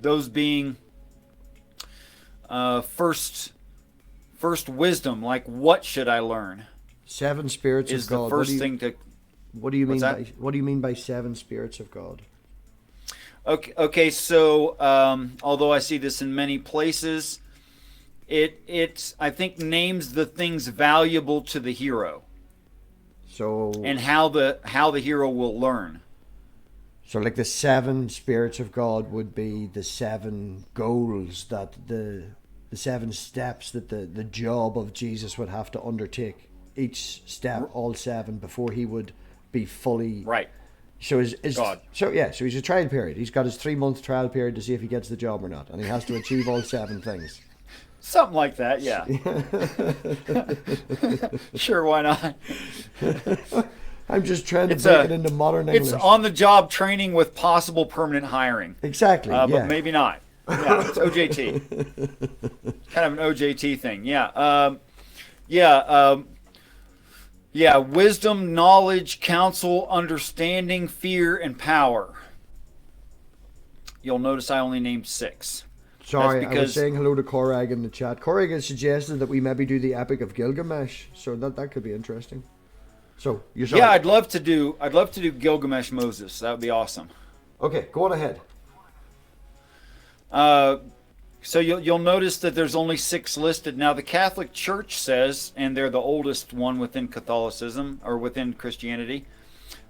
Those being first wisdom, like what should I learn? 7 spirits is of God. The first thing to. What do you mean by 7 spirits of God? Okay. So although I see this in many places, it I think names the things valuable to the hero. So. And how the hero will learn. So like the 7 spirits of God would be the 7 goals that the 7 steps that the job of Jesus would have to undertake. Each step, all 7, before he would be fully right. So is God. So he's a trial period. He's got his 3-month trial period to see if he gets the job or not, and he has to achieve all 7 things. Something like that, yeah. Sure, why not? I'm just trying to make it into modern English. It's on-the-job training with possible permanent hiring. Exactly, but maybe not. Yeah, it's OJT. Kind of an OJT thing, yeah. Wisdom, knowledge, counsel, understanding, fear, and power. You'll notice I only named 6. Sorry, I was saying hello to Korag in the chat. Korag has suggested that we maybe do the Epic of Gilgamesh, so that could be interesting. So you're sorry. Yeah, I'd love to do Gilgamesh Moses. That would be awesome. Okay, go on ahead. So you'll notice that there's only 6 listed. Now the Catholic Church says, and they're the oldest one within Catholicism or within Christianity,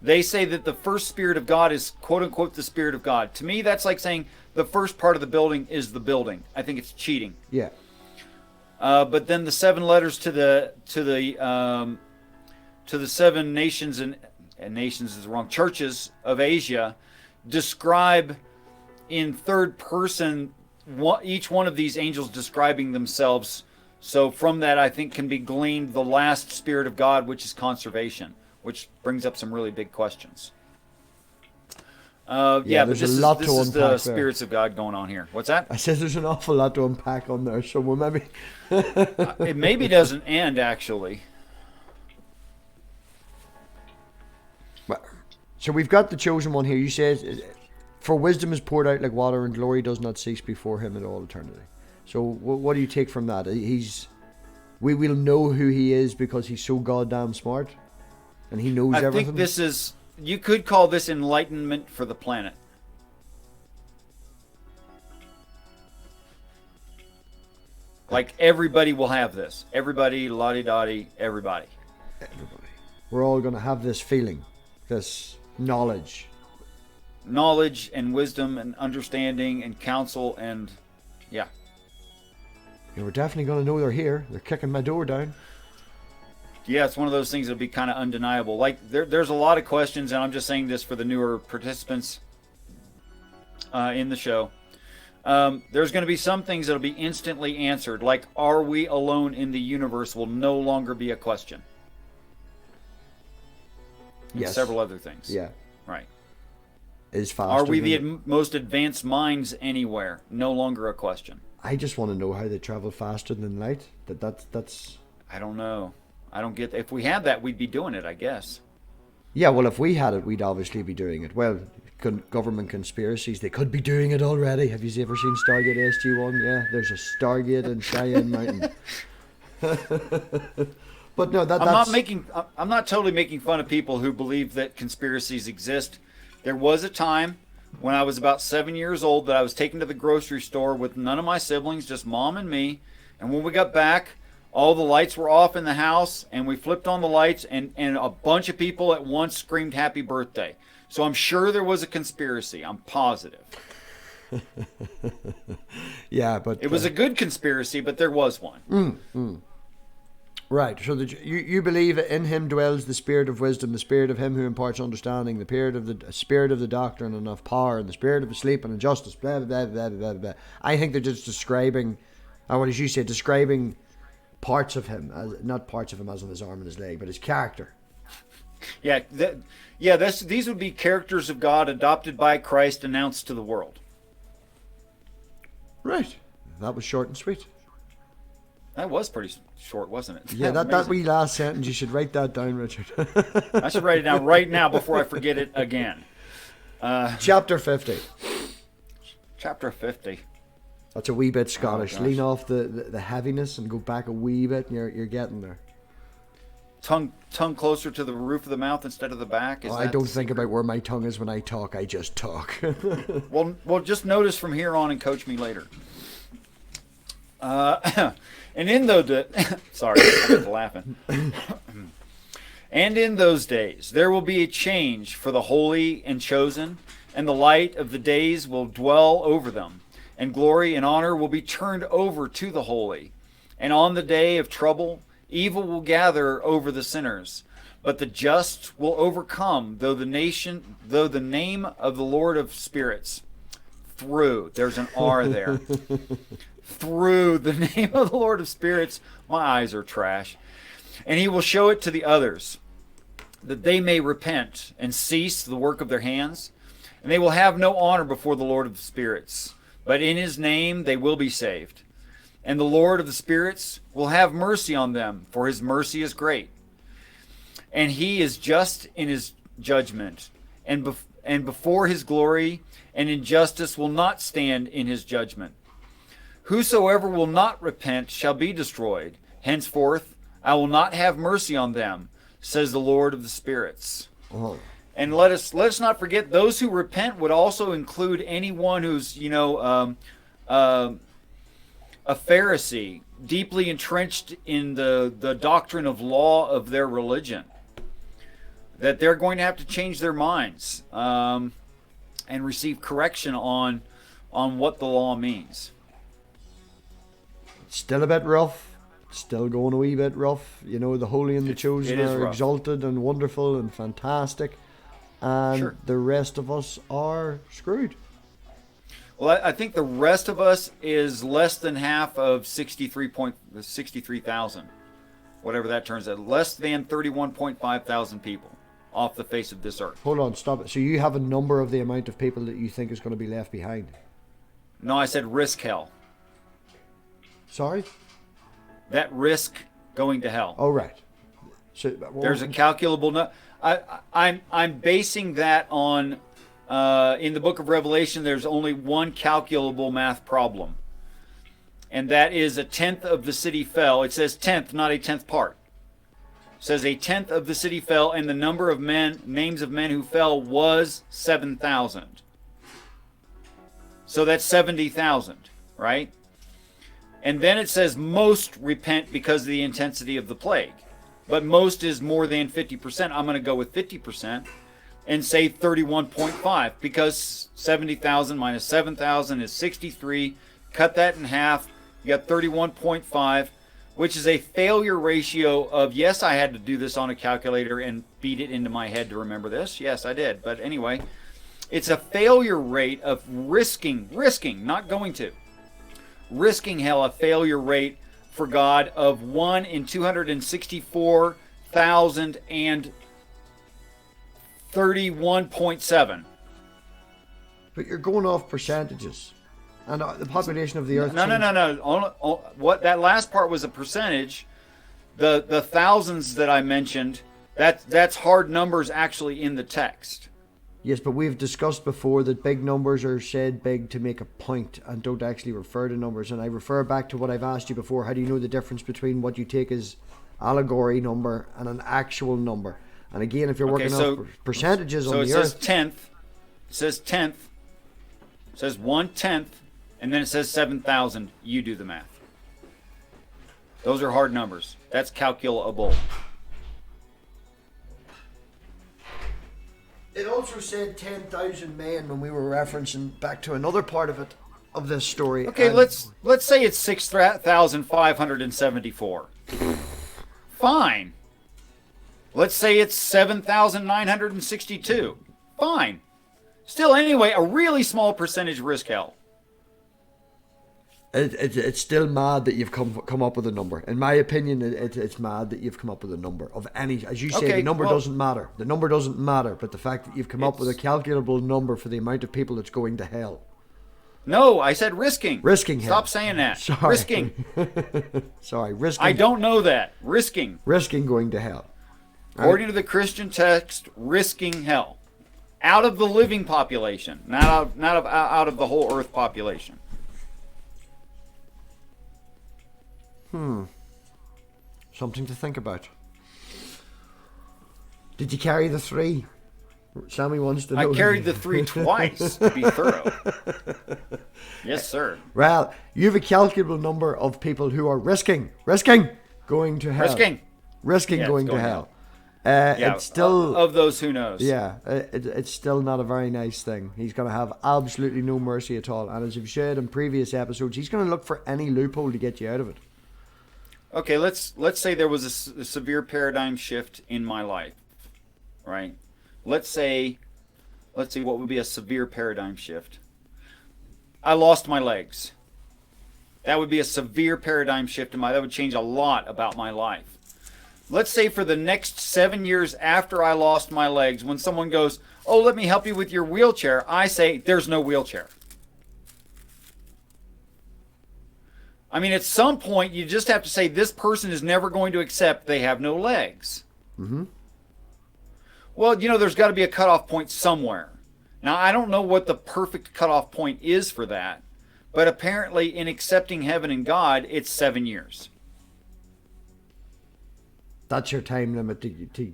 they say that the first Spirit of God is quote unquote the Spirit of God. To me, that's like saying the first part of the building is the building. I think it's cheating. Yeah. But then the 7 letters to the 7 nations and nations is wrong, churches of Asia describe in third person each one of these angels describing themselves. So from that, I think can be gleaned the last Spirit of God, which is conservation, which brings up some really big questions. Yeah, but there's a this lot is to the unpack there. spirits of God going on here. What's that? I said there's an awful lot to unpack on there, so we'll maybe... It maybe doesn't end, actually. So we've got the chosen one here. You said, for wisdom is poured out like water, and glory does not cease before him in all eternity. So what do you take from that? We will know who he is because he's so goddamn smart, and he knows everything. I think this is, you could call this enlightenment for the planet. Like, everybody will have this. Everybody, la-di-da-di, everybody. Everybody. We're all going to have this feeling, this knowledge. Knowledge and wisdom and understanding and counsel and, yeah. Yeah, we're definitely going to know they're here. They're kicking my door down. Yeah, it's one of those things that'll be kind of undeniable. Like, there's a lot of questions, and I'm just saying this for the newer participants in the show. There's going to be some things that'll be instantly answered, like, are we alone in the universe will no longer be a question. And yes. Several other things. Yeah. Right. Is faster. Are we the most advanced minds anywhere? No longer a question. I just want to know how they travel faster than light. That's. I don't know. I don't get. If we had that, we'd be doing it, I guess. Yeah, well, if we had it, we'd obviously be doing it. Well, government conspiracies, they could be doing it already. Have you ever seen Stargate SG-1? Yeah, there's a Stargate in Cheyenne Mountain. But no, I'm not totally making fun of people who believe that conspiracies exist. There was a time when I was about 7 years old that I was taken to the grocery store with none of my siblings, just mom and me. And when we got back, all the lights were off in the house, and we flipped on the lights, and a bunch of people at once screamed happy birthday. So I'm sure there was a conspiracy. I'm positive. Yeah, but... It was a good conspiracy, but there was one. Right, so you believe in him dwells the spirit of wisdom, the spirit of him who imparts understanding, the spirit of the doctrine and of power, and the spirit of sleep and of justice, blah, blah, blah, blah, blah. I think they're just describing, what did you say, describing parts of him, not parts of him as on his arm and his leg, but his character. Yeah, these would be characters of God adopted by Christ, announced to the world. Right, that was short and sweet. That was pretty short, wasn't it? Yeah, that wee last sentence, you should write that down, Richard. I should write it down right now before I forget it again. Chapter 50. Chapter 50. That's a wee bit Scottish. Lean off the heaviness and go back a wee bit, and you're getting there. Tongue closer to the roof of the mouth instead of the back. I don't think about where my tongue is when I talk. I just talk. Well, just notice from here on and coach me later. And in those sorry, I'm laughing. And in those days there will be a change for the holy and chosen, and the light of the days will dwell over them, and glory and honor will be turned over to the holy. And on the day of trouble, evil will gather over the sinners, but the just will overcome, though the name of the Lord of spirits. There's an R there. Through the name of the Lord of spirits, my eyes are trash. And he will show it to the others, that they may repent and cease the work of their hands. And they will have no honor before the Lord of spirits, but in his name they will be saved. And the Lord of the spirits will have mercy on them, for his mercy is great. And he is just in his judgment, and before his glory, and injustice will not stand in his judgment. Whosoever will not repent shall be destroyed. Henceforth, I will not have mercy on them, says the Lord of the spirits. Oh. And let us not forget, those who repent would also include anyone who's, a Pharisee, deeply entrenched in the doctrine of law of their religion. That they're going to have to change their minds and receive correction on what the law means. Still a bit rough. Still going a wee bit rough. The holy and the chosen are rough. Exalted and wonderful and fantastic. And sure. The rest of us are screwed. Well, I think the rest of us is less than half of 63,000. Whatever that turns out. Less than 31.5 thousand people. off the face of this earth. Hold on, stop it. So you have a number of the amount of people that you think is going to be left behind? No, I said risk hell. Sorry? That risk going to hell. Oh, right. So there's a calculable. I'm basing that on. In the book of Revelation, there's only one calculable math problem, and that is a tenth of the city fell. It says tenth, not a tenth part. It says a tenth of the city fell, and the number of names of men who fell was 7,000. So that's 70,000, right? And then it says most repent because of the intensity of the plague. But most is more than 50%. I'm going to go with 50% and say 31.5 because 70,000 minus 7,000 is 63. Cut that in half. You got 31.5, which is a failure ratio of, yes, I had to do this on a calculator and beat it into my head to remember this. Yes, I did. But anyway, it's a failure rate of risking, not going to. Risking hell, a failure rate for God of 1 in 264,031.7. But you're going off percentages. And the population of the earth... No. What that last part was a percentage. The thousands that I mentioned, that's hard numbers actually in the text. Yes, but we've discussed before that big numbers are said big to make a point and don't actually refer to numbers. And I refer back to what I've asked you before. How do you know the difference between what you take as allegory number and an actual number? And again, if you're working off percentages on the earth... So it says tenth. It says 1/10, and then it says 7,000. You do the math. Those are hard numbers. That's calculable. It also said 10,000 men when we were referencing back to another part of this story. Okay, let's say it's 6,574. Fine. Let's say it's 7,962. Fine. Still, anyway, a really small percentage risk hell. It's still mad that you've come up with a number. In my opinion, it's mad that you've come up with a number of any. As you say, the number doesn't matter. The number doesn't matter, but the fact that you've come up with a calculable number for the amount of people that's going to hell. No, I said risking. Risking hell. Stop saying that. Sorry. Risking. Sorry, risking. I don't know that. Risking. Risking going to hell. According to the Christian text, risking hell. Out of the living population, not out of the whole earth population. Something to think about. Did you carry the 3? Sammy wants to know. I carried the 3 twice to be thorough. Yes, sir. Well, you have a calculable number of people who are risking going to hell. Risking going to hell. It's still of those who knows. Yeah, it's still not a very nice thing. He's going to have absolutely no mercy at all. And as you've shared in previous episodes, he's going to look for any loophole to get you out of it. Okay, let's say there was a severe paradigm shift in my life, right? Let's see what would be a severe paradigm shift. I lost my legs. That would be a severe paradigm shift in that would change a lot about my life. Let's say for the next 7 years after I lost my legs, when someone goes, "Oh, let me help you with your wheelchair," I say, "There's no wheelchair." I mean, at some point, you just have to say this person is never going to accept they have no legs. Mm-hmm. Well, there's got to be a cutoff point somewhere. Now, I don't know what the perfect cutoff point is for that, but apparently in accepting heaven and God, it's 7 years. That's your time limit to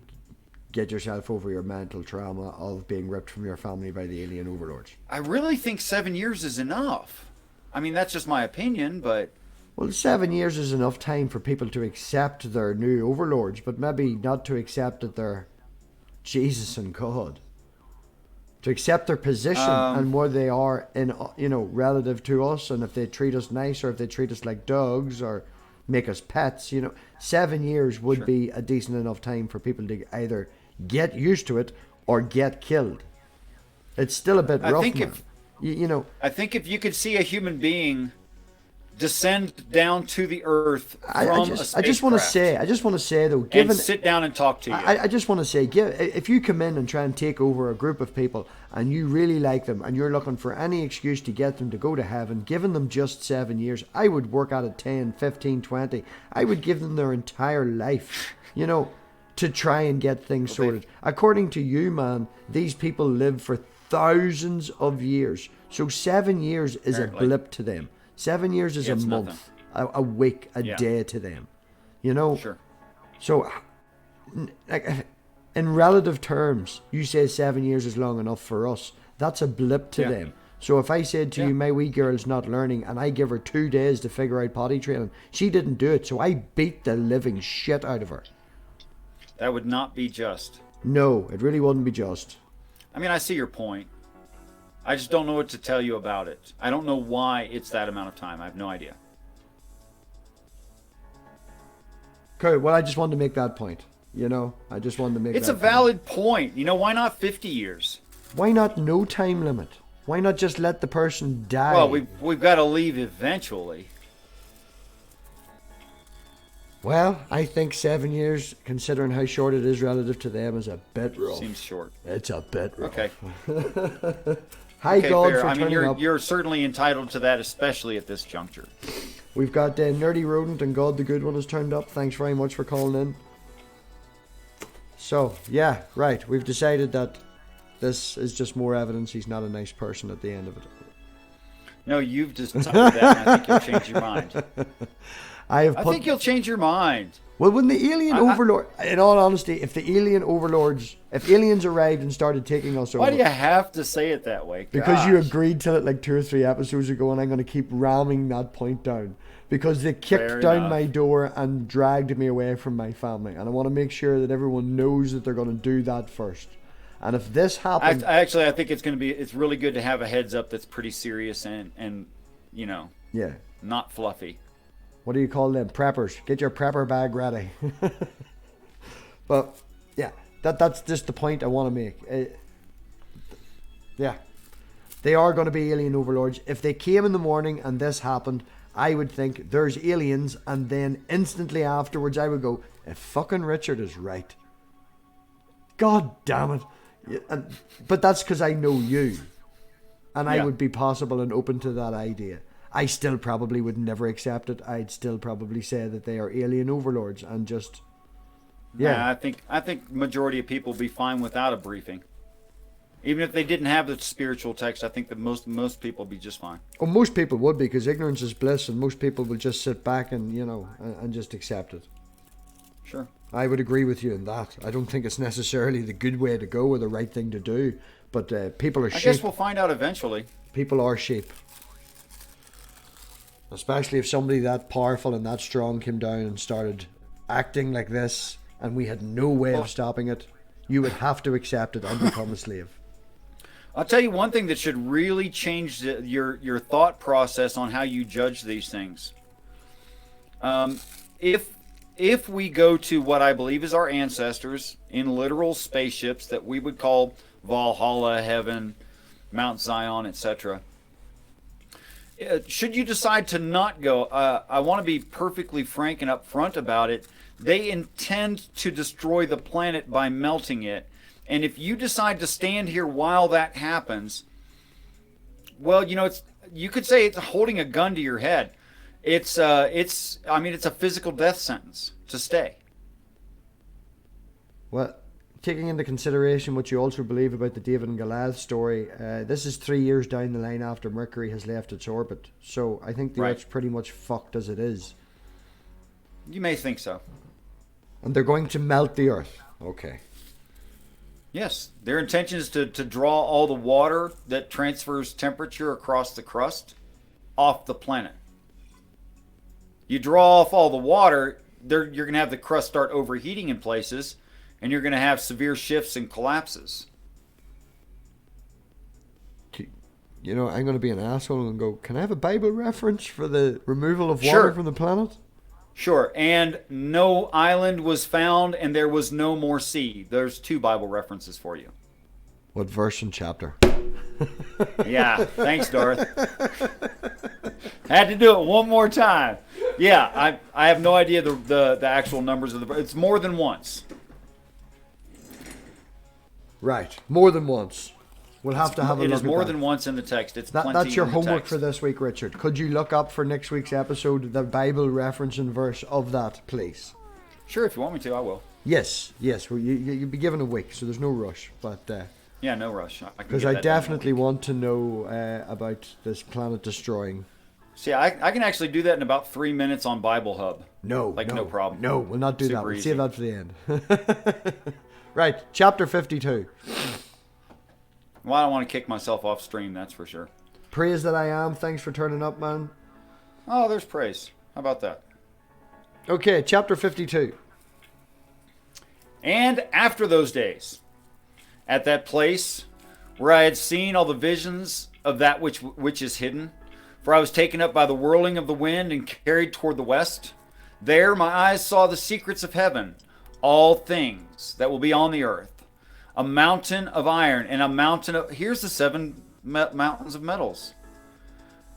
get yourself over your mental trauma of being ripped from your family by the alien overlords. I really think 7 years is enough. I mean, that's just my opinion, but... Well, 7 years is enough time for people to accept their new overlords, but maybe not to accept that they're Jesus and God. To accept their position and where they are in, relative to us, and if they treat us nice or if they treat us like dogs or make us pets, 7 years would be a decent enough time for people to either get used to it or get killed. It's still a bit rough. I think if you could see a human being descend down to the earth from a spacecraft. I just want to say though, and sit down and talk to you. I just want to say, if you come in and try and take over a group of people and you really like them and you're looking for any excuse to get them to go to heaven, giving them just 7 years, I would work at it 10, 15, 20. I would give them their entire life, to try and get things sorted. According to you, man, these people live for thousands of years. So 7 years is a blip to them. 7 years is a month, a week, a day to them. Sure. So, like, in relative terms, you say 7 years is long enough for us. That's a blip to them. So if I said to you, my wee girl's not learning, and I give her 2 days to figure out potty training, she didn't do it, so I beat the living shit out of her. That would not be just. No, it really wouldn't be just. I mean, I see your point. I just don't know what to tell you about it. I don't know why it's that amount of time. I have no idea. Okay, well, I just wanted to make that point. I just wanted to make It's a valid point. Why not 50 years? Why not no time limit? Why not just let the person die? Well, we've got to leave eventually. Well, I think 7 years, considering how short it is relative to them, is a bit rough. Seems short. It's a bit rough. Okay. Hi, God, fair. for turning up. You're certainly entitled to that, especially at this juncture. We've got Nerdy Rodent and God the Good One has turned up. Thanks very much for calling in. So, yeah, right. We've decided that this is just more evidence he's not a nice person at the end of it. No, you've decided that, and I think you'll change your mind. I think you'll change your mind. Well, when the alien overlord, in all honesty, if aliens arrived and started taking us over. Why do you have to say it that way? Gosh. Because you agreed to it like 2 or 3 episodes ago, and I'm going to keep ramming that point down. Because they kicked down my door and dragged me away from my family. And I want to make sure that everyone knows that they're going to do that first. And if this happens... I think it's really good to have a heads up that's pretty serious and not fluffy. What do you call them? Preppers. Get your prepper bag ready. But, yeah, that's just the point I want to make. Yeah. They are going to be alien overlords. If they came in the morning and this happened, I would think there's aliens, and then instantly afterwards I would go, if fucking Richard is right. God damn it. Yeah, but that's because I know you. And I would be possible and open to that idea. I still probably would never accept it. I'd still probably say that they are alien overlords and just... Yeah, I think majority of people would be fine without a briefing. Even if they didn't have the spiritual text, I think that most people would be just fine. Well, most people would be, because ignorance is bliss, and most people will just sit back and, and just accept it. Sure. I would agree with you in that. I don't think it's necessarily the good way to go or the right thing to do, but people are sheep. I guess we'll find out eventually. People are sheep. Especially if somebody that powerful and that strong came down and started acting like this, and we had no way of stopping it, you would have to accept it and become a slave. I'll tell you one thing that should really change your thought process on how you judge these things. If we go to what I believe is our ancestors in literal spaceships that we would call Valhalla, Heaven, Mount Zion, etc., should you decide to not go, I want to be perfectly frank and upfront about it. They intend to destroy the planet by melting it. And if you decide to stand here while that happens, well, you could say it's holding a gun to your head. It's a physical death sentence to stay. Well, taking into consideration what you also believe about the David and Goliath story, this is 3 years down the line after Mercury has left its orbit. So I think the Earth's pretty much fucked as it is. You may think so. And they're going to melt the Earth. Okay. Yes, their intention is to draw all the water that transfers temperature across the crust off the planet. You draw off all the water, you're going to have the crust start overheating in places, and you're going to have severe shifts and collapses. I'm going to be an asshole and go, can I have a Bible reference for the removal of water from the planet? Sure, and no island was found, and there was no more sea. There's 2 Bible references for you. What verse and chapter? Yeah, thanks, Darth. Had to do it one more time. Yeah, I have no idea the actual numbers of the. It's more than once. Right, more than once. We'll have to have a look at that. It is more than once in the text. It's plenty that's your in the homework text. for this week, Richard. Could you look up for next week's episode the Bible reference and verse of that, please? Sure, if you want me to, I will. Yes. Well, you'll be given a week, so there's no rush. But yeah, no rush. Because I definitely want to know about this planet destroying. See, I can actually do that in about 3 minutes on Bible Hub. No problem. No, we'll not do Super that. We'll easy. save that for the end. Right, chapter 52. Well, I don't want to kick myself off stream, that's for sure. Praise that I am. Thanks for turning up, man. Oh, there's praise. How about that? Okay, chapter 52. And after those days, at that place where I had seen all the visions of that which is hidden, for I was taken up by the whirling of the wind and carried toward the west, there my eyes saw the secrets of heaven, all things that will be on the earth. A mountain of iron and a mountain of... Here's the 7 mountains of metals.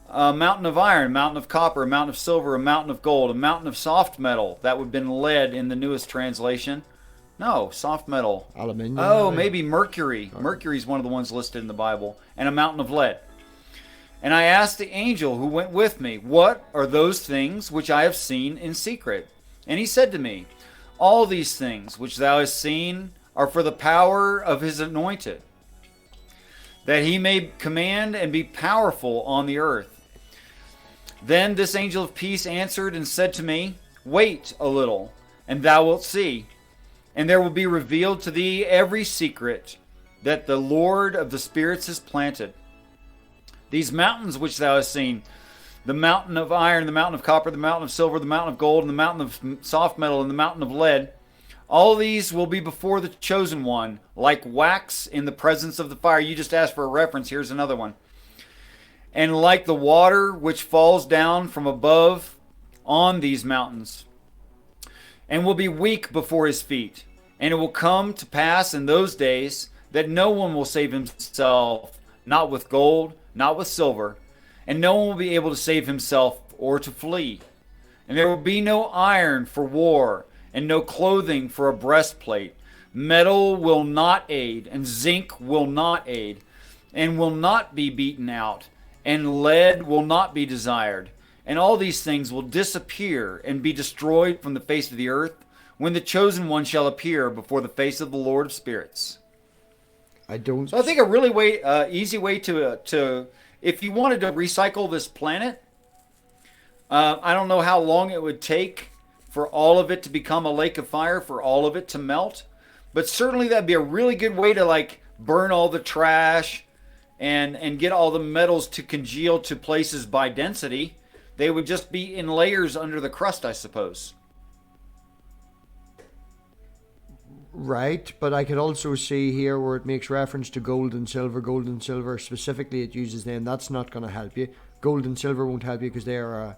A mountain of iron, a mountain of copper, a mountain of silver, a mountain of gold, a mountain of soft metal. That would have been lead in the newest translation. No, soft metal. Aluminium. Oh, maybe mercury. Mercury is one of the ones listed in the Bible. And a mountain of lead. And I asked the angel who went with me, what are those things which I have seen in secret? And he said to me, all these things which thou hast seen are for the power of his anointed, that he may command and be powerful on the earth. Then this angel of peace answered and said to me, wait a little, and thou wilt see, and there will be revealed to thee every secret that the Lord of the spirits has planted. These mountains which thou hast seen, the mountain of iron, the mountain of copper, the mountain of silver, the mountain of gold, and the mountain of soft metal, and the mountain of lead, all these will be before the chosen one, like wax in the presence of the fire. You just asked for a reference. Here's another one. And like the water which falls down from above on these mountains, and will be weak before his feet. And it will come to pass in those days that no one will save himself, not with gold, not with silver, and no one will be able to save himself or to flee. And there will be no iron for war, and no clothing for a breastplate. Metal will not aid, and zinc will not aid, and will not be beaten out, and lead will not be desired. And all these things will disappear and be destroyed from the face of the earth, when the chosen one shall appear before the face of the Lord of spirits. I don't... So I think a really easy way to if you wanted to recycle this planet, I don't know how long it would take for all of it to become a lake of fire, for all of it to melt. But certainly that'd be a really good way to like burn all the trash and get all the metals to congeal to places by density. They would just be in layers under the crust, I suppose. Right, but I could also see here where it makes reference to gold and silver. Specifically, it uses them. That's not going to help you. Gold and silver won't help you because they are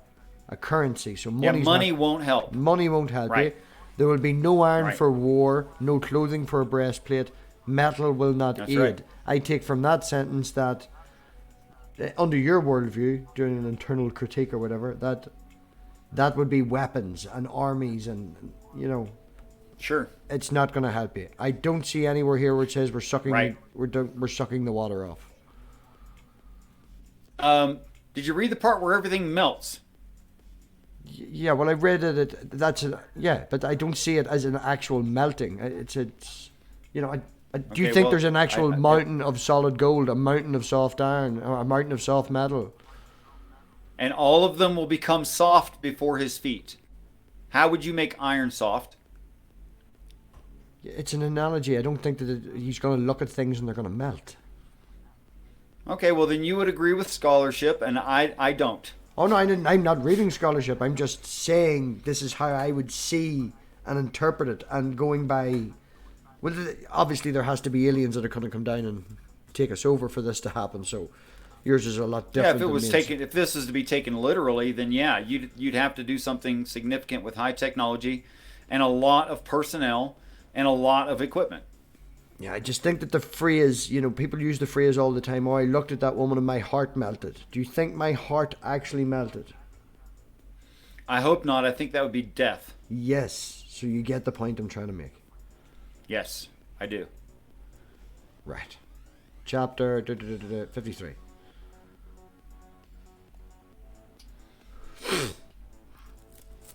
a currency. So money won't help. Money won't help right. you. There will be no iron right. for war, no clothing for a breastplate. Metal will not That's aid. right. I take from that sentence that, under your worldview, doing an internal critique or whatever, that would be weapons and armies and, you know... Sure. It's not going to help you. I don't see anywhere here where it says we're sucking right. we're sucking the water off. Did you read the part where everything melts? Yeah, well, I read it. But I don't see it as an actual melting. It's you know. Do you think there's an actual mountain of solid gold, a mountain of soft iron, or a mountain of soft metal? And all of them will become soft before his feet. How would you make iron soft? It's an analogy. I don't think that he's going to look at things and they're going to melt. Okay, well then you would agree with scholarship, and I don't. Oh no, I'm not reading scholarship. I'm just saying this is how I would see and interpret it, and going by. Well, obviously there has to be aliens that are going to come down and take us over for this to happen. So yours is a lot different. Yeah, if this is to be taken literally, then yeah, you'd have to do something significant with high technology, and a lot of personnel. And a lot of equipment. Yeah, I just think that the phrase, people use the phrase all the time, oh, I looked at that woman and my heart melted. Do you think my heart actually melted? I hope not. I think that would be death. Yes. So you get the point I'm trying to make. Yes, I do. Right. Chapter 53.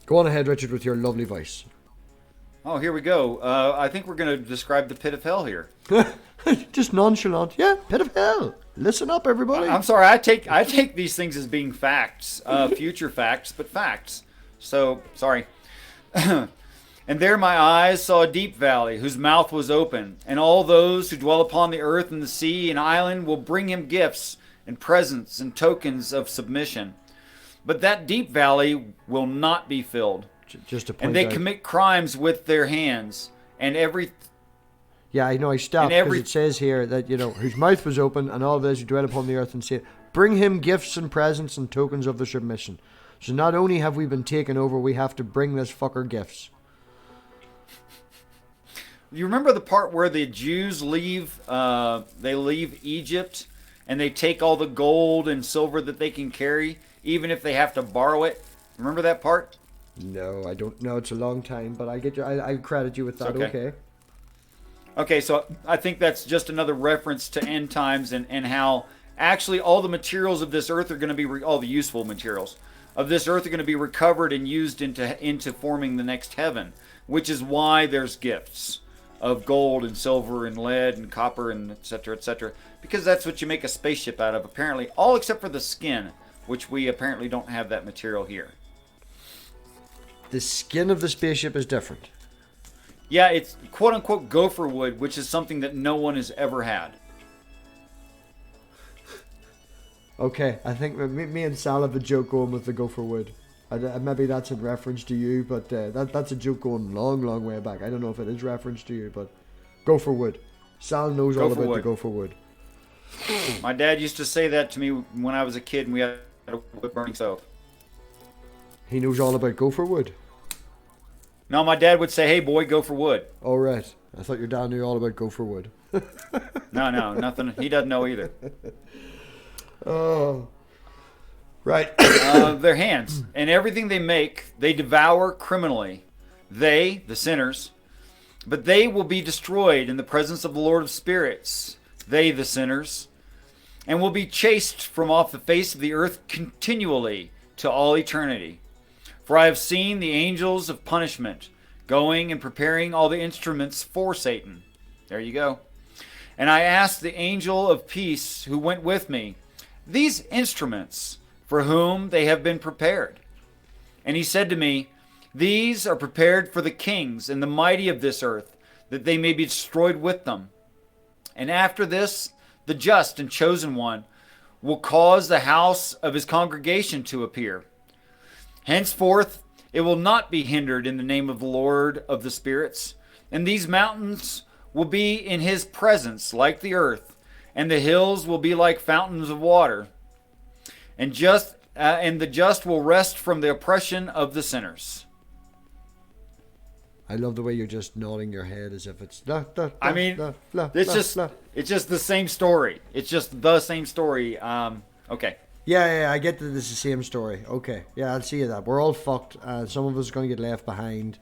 Go on ahead, Richard, with your lovely voice. Oh, here we go. I think we're going to describe the pit of hell here. Just nonchalant. Yeah, pit of hell. Listen up, everybody. I'm sorry. I take these things as being facts, future facts, but facts. So, sorry. And there my eyes saw a deep valley, whose mouth was open, and all those who dwell upon the earth and the sea and island will bring him gifts and presents and tokens of submission. But that deep valley will not be filled. Just to point and they out. commit crimes with their hands, and every... Yeah, I know, I stopped because it says here that, whose mouth was open, and all those who dwell upon the earth and sea, bring him gifts and presents and tokens of their submission. So not only have we been taken over, we have to bring this fucker gifts. You remember the part where the Jews leave Egypt, and they take all the gold and silver that they can carry, even if they have to borrow it? Remember that part? No, I don't know. It's a long time, but I get you. I credit you with that. Okay. Okay, so I think that's just another reference to end times and how actually all the materials of this earth are going to be all the useful materials of this earth are going to be recovered and used into forming the next heaven, which is why there's gifts of gold and silver and lead and copper and etc., because that's what you make a spaceship out of, apparently, all except for the skin, which we apparently don't have that material here. The skin of the spaceship is different. Yeah, it's quote-unquote gopher wood, which is something that no one has ever had. Okay, I think me and Sal have a joke going with the gopher wood. Maybe that's in reference to you, but that's a joke going long, long way back. I don't know if it is reference to you, but gopher wood. Sal knows all about the gopher wood. My dad used to say that to me when I was a kid and we had a wood burning stove. He knows all about gopher wood? No, my dad would say, hey boy, go for wood. Oh, right. I thought your dad knew all about gopher wood. No, nothing. He doesn't know either. Oh. Right. Their hands and everything they make, they devour criminally. They, the sinners, but they will be destroyed in the presence of the Lord of Spirits. They, the sinners, and will be chased from off the face of the earth continually to all eternity. For I have seen the angels of punishment going and preparing all the instruments for Satan. There you go. And I asked the angel of peace who went with me, these instruments, for whom they have been prepared. And he said to me, these are prepared for the kings and the mighty of this earth, that they may be destroyed with them. And after this, the just and chosen one will cause the house of his congregation to appear. Henceforth, it will not be hindered in the name of the Lord of the spirits. And these mountains will be in his presence like the earth, and the hills will be like fountains of water. And the just will rest from the oppression of the sinners. I love the way you're just nodding your head as if it's... It's just the same story. It's just the same story. Okay. Yeah, I get that this is the same story. Okay, yeah, I'll see you that. We're all fucked. Some of us are going to get left behind.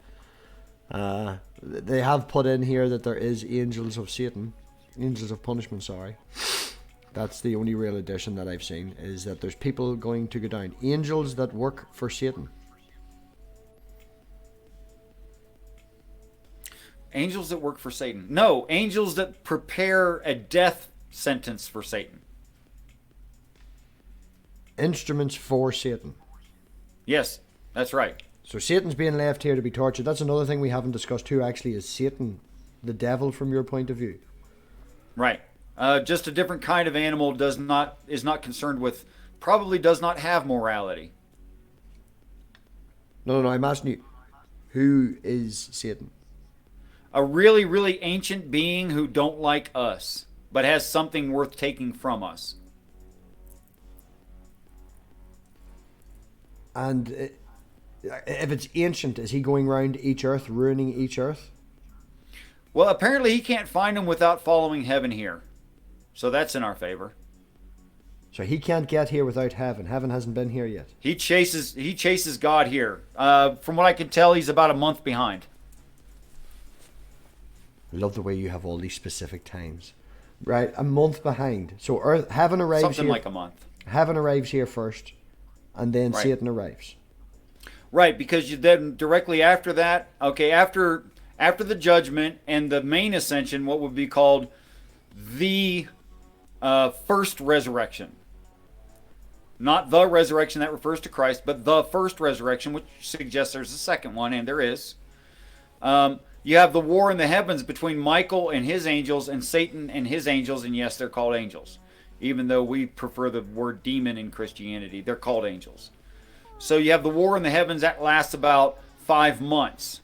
They have put in here that there is angels of Satan. Angels of punishment, sorry. That's the only real addition that I've seen, is that there's people going to go down. Angels that work for Satan. Angels that work for Satan. No, angels that prepare a death sentence for Satan. Instruments for Satan. Yes, that's right. So Satan's being left here to be tortured. That's another thing we haven't discussed too, actually, is Satan the devil from your point of view? Right. Just a different kind of animal is not concerned with, probably does not have morality. No, I'm asking you, who is Satan? A really, really ancient being who don't like us, but has something worth taking from us. And if it's ancient, is he going around each earth, ruining each earth? Well, apparently he can't find them without following heaven here. So that's in our favor. So he can't get here without heaven. Heaven hasn't been here yet. He chases God here. From what I can tell, he's about a month behind. I love the way you have all these specific times. Right, a month behind. So heaven arrives Something here. like a month. Heaven arrives here first, and then Right. Satan arrives. Right, because you then directly after that, okay, after the judgment and the main ascension, what would be called the first resurrection. Not the resurrection that refers to Christ, but the first resurrection, which suggests there's a second one, and there is. You have the war in the heavens between Michael and his angels and Satan and his angels, and yes, they're called angels. Even though we prefer the word demon in Christianity, they're called angels. So you have the war in the heavens that lasts about 5 months.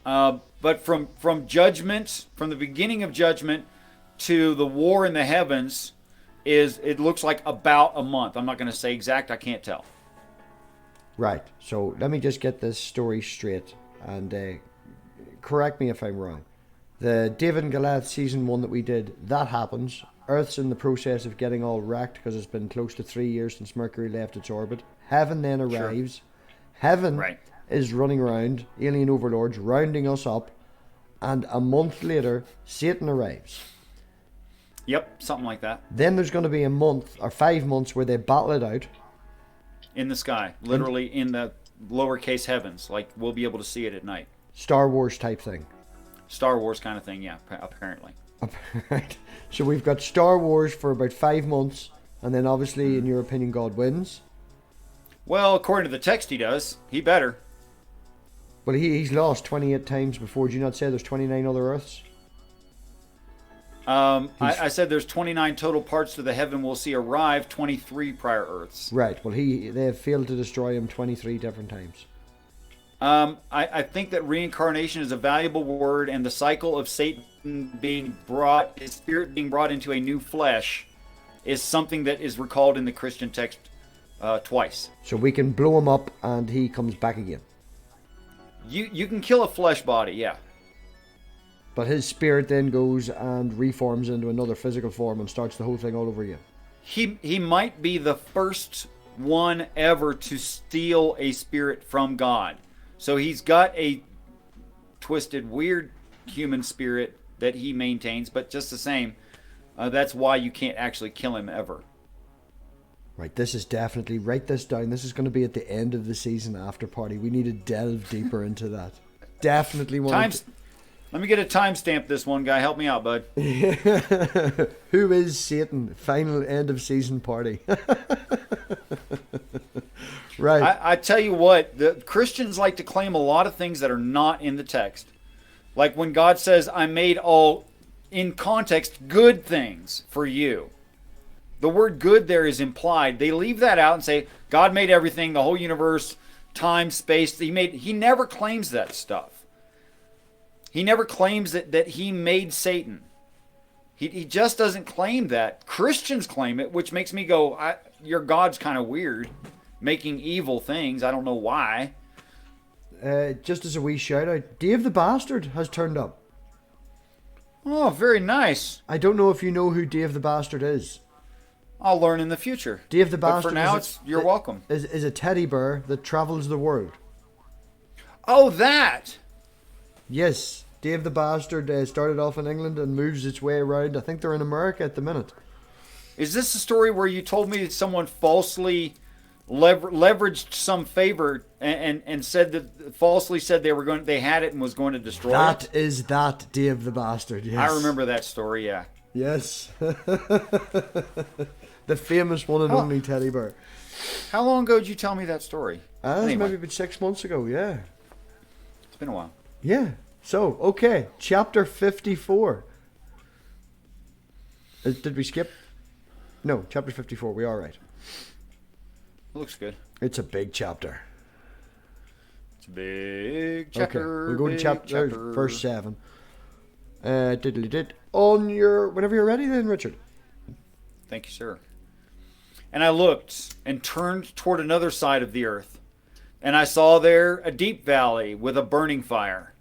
But from judgment, from the beginning of judgment to the war in the heavens, it looks like about a month. I'm not going to say exact, I can't tell. Right, so let me just get this story straight, and correct me if I'm wrong. The David and Goliath season 1 that we did, that happens. Earth's in the process of getting all wrecked because it's been close to 3 years since Mercury left its orbit. Heaven then arrives. Sure. Heaven is running around, alien overlords rounding us up, and a month later, Satan arrives. Yep, something like that. Then there's going to be a month or 5 months where they battle it out. In the sky, literally in the lowercase heavens, like we'll be able to see it at night. Star Wars type thing. Star Wars kind of thing, yeah, apparently. Right. So we've got Star Wars for about 5 months, and then obviously, in your opinion, God wins. Well, according to the text, he does. He better. Well, he's lost 28 times before. Did you not say there's 29 other Earths? I said there's 29 total parts to the heaven we'll see arrive, 23 prior Earths. Right. Well, they have failed to destroy him 23 different times. I think that reincarnation is a valuable word, and the cycle of Satan his spirit being brought into a new flesh, is something that is recalled in the Christian text twice. So we can blow him up, and he comes back again. You can kill a flesh body, yeah. But his spirit then goes and reforms into another physical form and starts the whole thing all over again. He might be the first one ever to steal a spirit from God. So he's got a twisted, weird human spirit that he maintains, but just the same, that's why you can't actually kill him ever. Right, this is definitely, write this down. This is going to be at the end of the season after party. We need to delve deeper into that. Definitely want to... Let me get a timestamp this one, guy. Help me out, bud. Who is Satan? Final end of season party. Right. I tell you what, the Christians like to claim a lot of things that are not in the text. Like when God says, I made all, in context, good things for you. The word good there is implied. They leave that out and say, God made everything, the whole universe, time, space. He never claims that stuff. He never claims that he made Satan. He just doesn't claim that. Christians claim it, which makes me go, your God's kind of weird, making evil things. I don't know why. Just as a wee shout out, Dave the Bastard has turned up. Oh, very nice. I don't know if you know who Dave the Bastard is. I'll learn in the future. Dave the Bastard. But for now, you're welcome. Is a teddy bear that travels the world. Oh, that! Yes, Dave the Bastard started off in England and moves its way around. I think they're in America at the minute. Is this the story where you told me that someone falsely leveraged some favor and said that falsely said they had it and was going to destroy it? That is that Dave the Bastard. Yes, I remember that story. Yeah. Yes, the famous one and only teddy bear. How long ago did you tell me that story? Anyway. Maybe about 6 months ago. Yeah, it's been a while. Yeah. So, okay, chapter 54. Did we skip? No, chapter 54. We are right. It looks good. It's a big chapter. It's a big chapter. Okay, we'll go to chapter verse 7. On your... Whenever you're ready then, Richard. Thank you, sir. And I looked and turned toward another side of the earth, and I saw there a deep valley with a burning fire.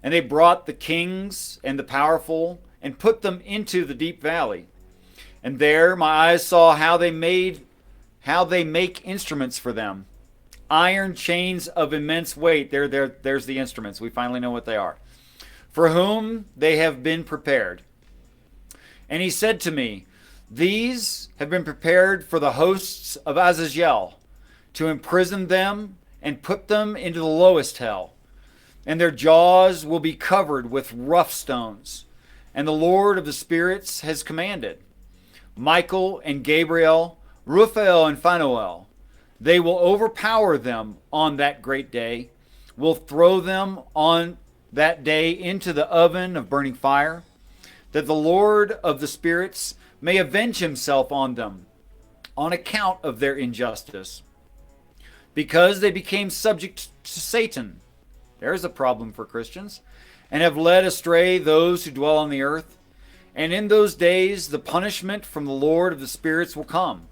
And they brought the kings and the powerful and put them into the deep valley. And there my eyes saw how they make instruments for them. Iron chains of immense weight. There's the instruments. We finally know what they are. For whom they have been prepared. And he said to me, these have been prepared for the hosts of Azazel, to imprison them and put them into the lowest hell. And their jaws will be covered with rough stones. And the Lord of the spirits has commanded. Michael and Gabriel, Raphael and Phanuel, they will overpower them on that great day, will throw them on that day into the oven of burning fire, that the Lord of the spirits may avenge himself on them on account of their injustice, because they became subject to Satan. There's a problem for Christians. And have led astray those who dwell on the earth. And in those days the punishment from the Lord of the spirits will come,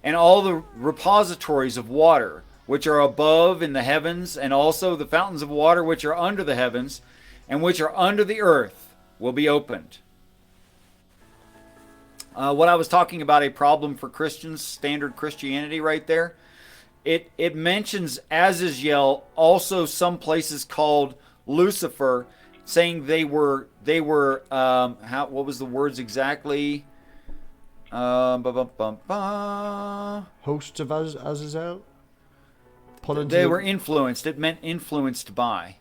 and all the repositories of water which are above in the heavens, and also the fountains of water which are under the heavens, and which are under the earth, will be opened. What I was talking about, a problem for Christians, standard Christianity right there, it mentions Azazel, also some places called Lucifer, saying they were what was the words exactly? Hosts of Azazel? They were influenced. It meant influenced by.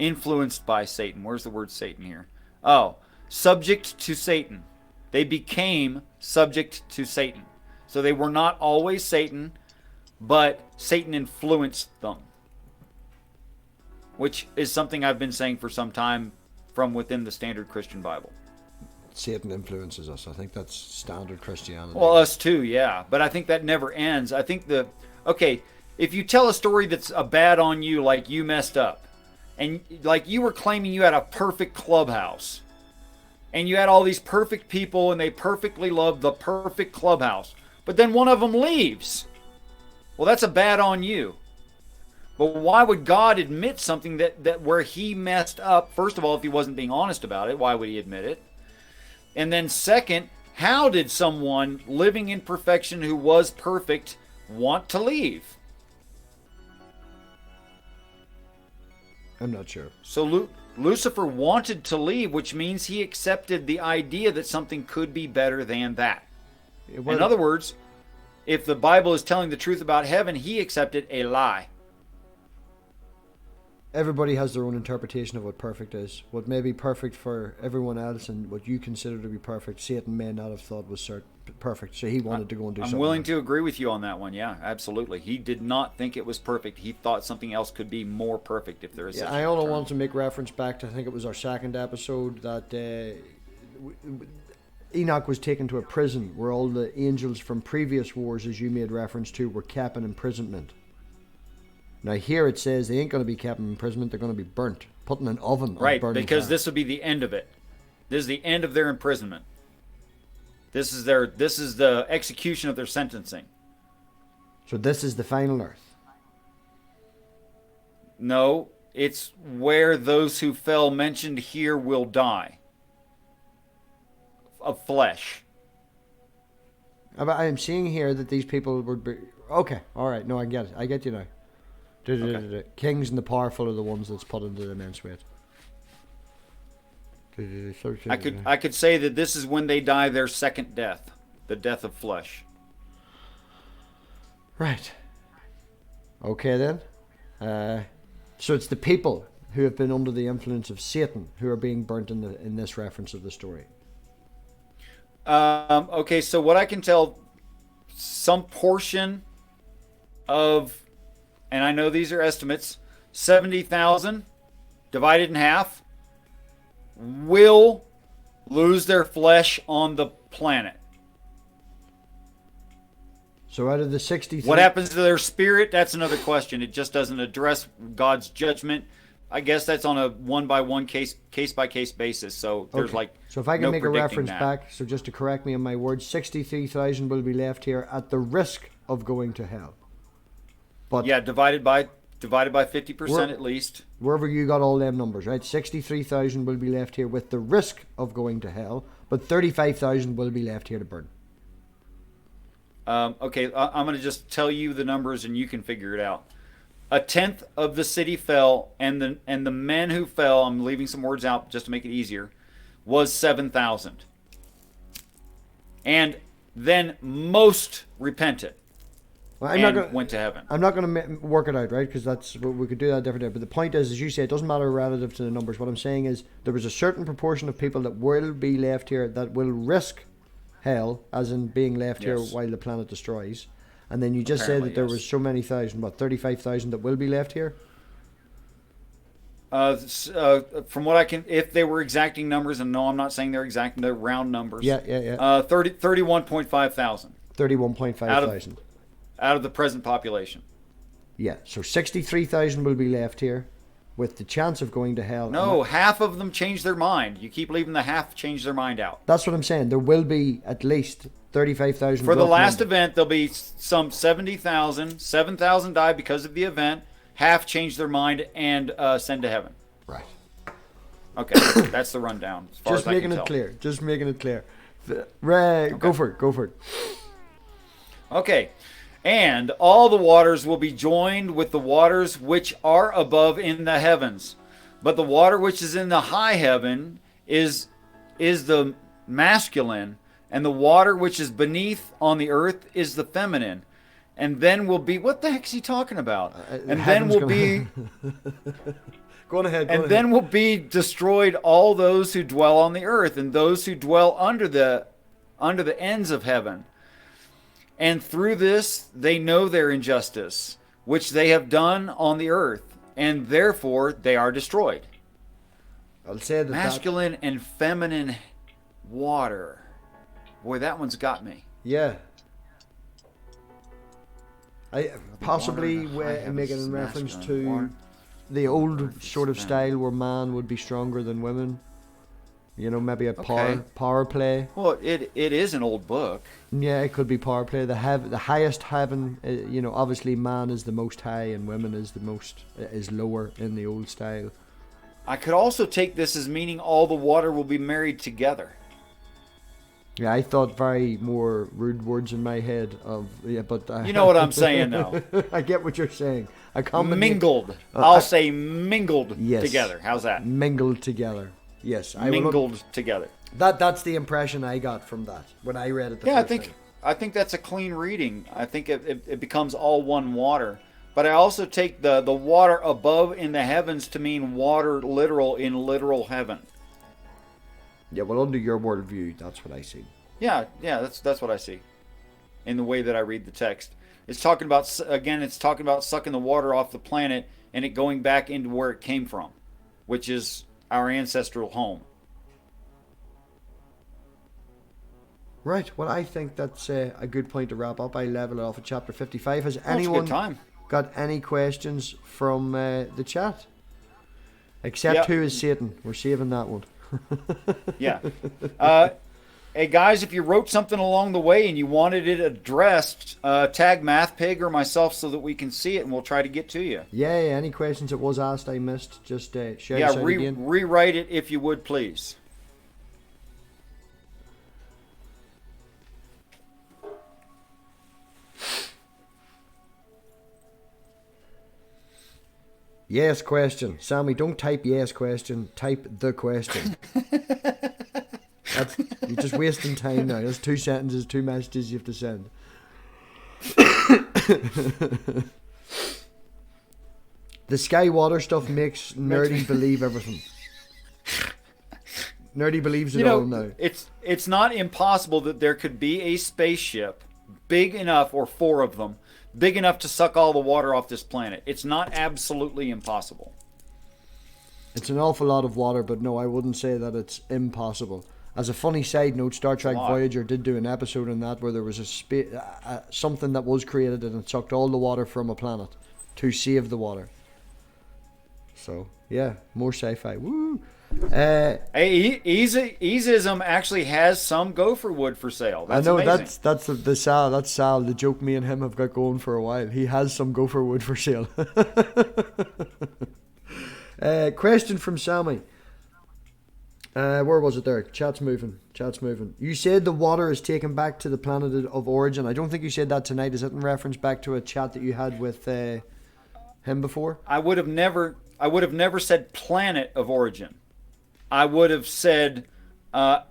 Influenced by Satan. Where's the word Satan here? Oh, subject to Satan. They became subject to Satan. So they were not always Satan, but Satan influenced them. Which is something I've been saying for some time from within the standard Christian Bible. Satan influences us. I think that's standard Christianity. Well, us too, yeah. But I think that never ends. I think if you tell a story that's a bad on you, like you messed up, and like you were claiming you had a perfect clubhouse, and you had all these perfect people, and they perfectly loved the perfect clubhouse, but then one of them leaves. Well, that's a bad on you. But why would God admit something that where he messed up? First of all, if he wasn't being honest about it, why would he admit it? And then second, how did someone living in perfection who was perfect want to leave? I'm not sure. So Lucifer wanted to leave, which means he accepted the idea that something could be better than that. In other words, if the Bible is telling the truth about heaven, he accepted a lie. Everybody has their own interpretation of what perfect is. What may be perfect for everyone else and what you consider to be perfect, Satan may not have thought was perfect. So he wanted to go and do something. I'm willing to agree with you on that one. Yeah, absolutely. He did not think it was perfect. He thought something else could be more perfect if there is such a I only term. want to make reference back to, I think it was our second episode, that Enoch was taken to a prison where all the angels from previous wars, as you made reference to, were kept in imprisonment. Now here it says they ain't going to be kept in imprisonment, they're going to be burnt, put in an oven. Right, because this would be the end of it. This is the end of their imprisonment. This is the execution of their sentencing. So this is the final earth. No, it's where those who fell mentioned here will die. Of flesh. I am seeing here that these people would be... Okay, alright, no, I get it. I get you now. Okay. Kings and the powerful are the ones that's put into the immense weight. I could say that this is when they die their second death, the death of flesh. Right. Okay then. So it's the people who have been under the influence of Satan who are being burnt in this reference of the story. Okay, so what I can tell, some portion of, and I know these are estimates, 70,000 divided in half will lose their flesh on the planet. So out of the 63... What happens to their spirit? That's another question. It just doesn't address God's judgment. I guess that's on a one-by-one, case-by-case basis. So there's So if I can make a reference back, so just to correct me on my words, 63,000 will be left here at the risk of going to hell. But yeah, divided by divided by 50% at least. Wherever you got all them numbers, right? 63,000 will be left here with the risk of going to hell, but 35,000 will be left here to burn. Okay, I'm going to just tell you the numbers and you can figure it out. A tenth of the city fell, and the men who fell, I'm leaving some words out just to make it easier, was 7,000. And then most repented went to heaven. I'm not going to work it out, right? Because we could do that different day. But the point is, as you say, it doesn't matter relative to the numbers. What I'm saying is there was a certain proportion of people that will be left here that will risk hell, as in being left here while the planet destroys. And then you just said that there was so many thousand, 35,000 that will be left here? From what I can, if they were exacting numbers, and no, I'm not saying they're exacting, they're round numbers. 31.5 thousand. 31.5 thousand. Out of the present population. Yeah, so 63,000 will be left here with the chance of going to hell. No, half of them change their mind. You keep leaving the half change their mind out. That's what I'm saying. There will be at least 35,000. For the last event, there'll be some 70,000. 7,000 died because of the event. Half change their mind and send to heaven. Right. Okay, that's the rundown. As far Just as making I it can clear. Just making it clear. Go for it. Okay. And all the waters will be joined with the waters which are above in the heavens. But the water which is in the high heaven is the masculine, and the water which is beneath on the earth is the feminine. And then will be, what the heck's he talking about? And then will be... Go on ahead. Then will be destroyed all those who dwell on the earth, and those who dwell under the ends of heaven. And through this they know their injustice, which they have done on the earth, and therefore they are destroyed. I'll say that masculine and feminine water. Boy, that one's got me. Yeah. I possibly making a reference to the old sort of style where man would be stronger than women. You know, maybe a power play. Well, it is an old book. Yeah, it could be power play. The highest heaven, you know, obviously man is the most high and women is lower in the old style. I could also take this as meaning all the water will be married together. Yeah, I thought very more rude words in my head but you know what I'm saying now. I get what you're saying. Mingled. I'll say mingled together. How's that? Mingled together. Yes, mingled together. That's the impression I got from that when I read it. I think that's a clean reading. I think it becomes all one water. But I also take the water above in the heavens to mean water literal in literal heaven. Yeah, well, under your worldview, that's what I see. Yeah, that's what I see. In the way that I read the text, it's talking about sucking the water off the planet and it going back into where it came from, which is our ancestral home. Right. Well, I think that's a good point to wrap up. I level it off at chapter 55. Has anyone got any questions from the chat? Except who is Satan? We're saving that one. Yeah. Hey guys, if you wrote something along the way and you wanted it addressed, tag MathPig or myself so that we can see it and we'll try to get to you. Yeah, any questions that was asked I missed, just share us out again. Rewrite it if you would, please. Yes question. Sammy, don't type yes question, type the question. You're just wasting time now. There's 2 sentences, 2 messages you have to send. The sky water stuff makes Nerdy believe everything. Nerdy believes it all now. It's not impossible that there could be a spaceship big enough, or 4 of them, big enough to suck all the water off this planet. It's not absolutely impossible. It's an awful lot of water, but no, I wouldn't say that it's impossible. As a funny side note, Star Trek Voyager did do an episode on that where there was something that was created and it sucked all the water from a planet to save the water. So, yeah, more sci-fi. Woo! Hey, Easyism actually has some gopher wood for sale. That's I know amazing. that's the Sal. That's Sal. The joke me and him have got going for a while. He has some gopher wood for sale. Question from Sammy. Where was it there? Chat's moving. You said the water is taken back to the planet of origin. I don't think you said that tonight. Is it in reference back to a chat that you had with him before? I would have never said planet of origin. I would have said God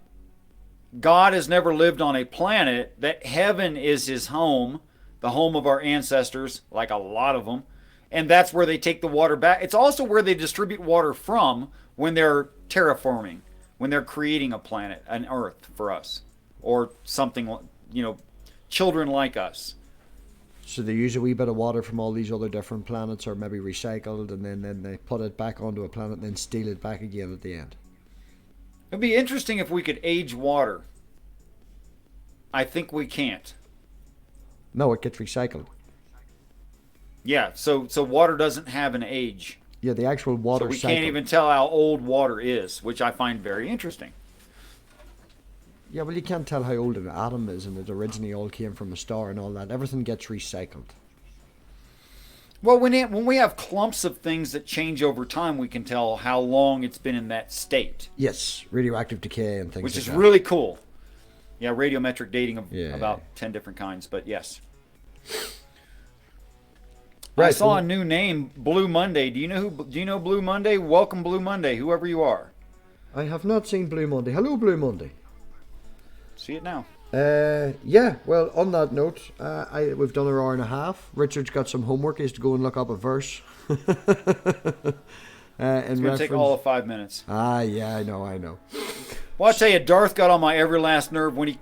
has never lived on a planet, that heaven is his home, the home of our ancestors, like a lot of them, and that's where they take the water back. It's also where they distribute water from when they're terraforming, when they're creating a planet, an Earth for us, or something, children like us. So they use a wee bit of water from all these other different planets, or maybe recycled, and then they put it back onto a planet and then steal it back again at the end. It'd be interesting if we could age water. I think we can't. No, it gets recycled. Yeah, so water doesn't have an age. Yeah, the actual water so we cycle. Can't even tell how old water is, which I find very interesting. Yeah, well, you can't tell how old an atom is, and it originally all came from a star and all that. Everything gets recycled. Well, when we have clumps of things that change over time, we can tell how long it's been in that state. Yes, radioactive decay and things which like is that. really cool. Yeah, radiometric dating of Yeah. about 10 different kinds, but yes. Right, I saw a new name, Blue Monday. Do you know Blue Monday? Welcome, Blue Monday, whoever you are. I have not seen Blue Monday. Hello, Blue Monday. See it now. Yeah, well, on that note, we've done our hour and a half. Richard's got some homework. He has to go and look up a verse. It's going to take all of 5 minutes. Yeah, I know. Well, I'll tell you, Darth got on my every last nerve when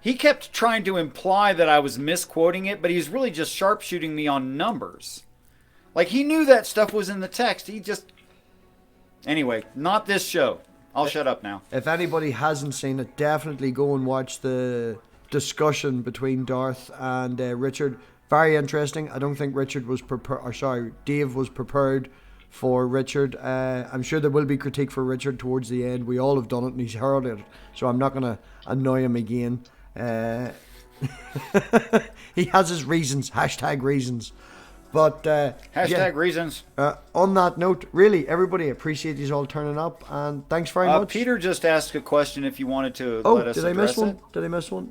he kept trying to imply that I was misquoting it, but he was really just sharpshooting me on numbers. Like, he knew that stuff was in the text. Anyway, not this show. I'll shut up now. If anybody hasn't seen it, definitely go and watch the discussion between Darth and Richard. Very interesting. I don't think Richard was prepared. Dave was prepared for Richard. I'm sure there will be critique for Richard towards the end. We all have done it, and he's heard it, so I'm not going to annoy him again. He has his reasons. #reasons. But reasons. On that note, really, everybody, appreciate you all turning up, and thanks very much. Peter just asked a question if you wanted to let us address it. Did I miss one?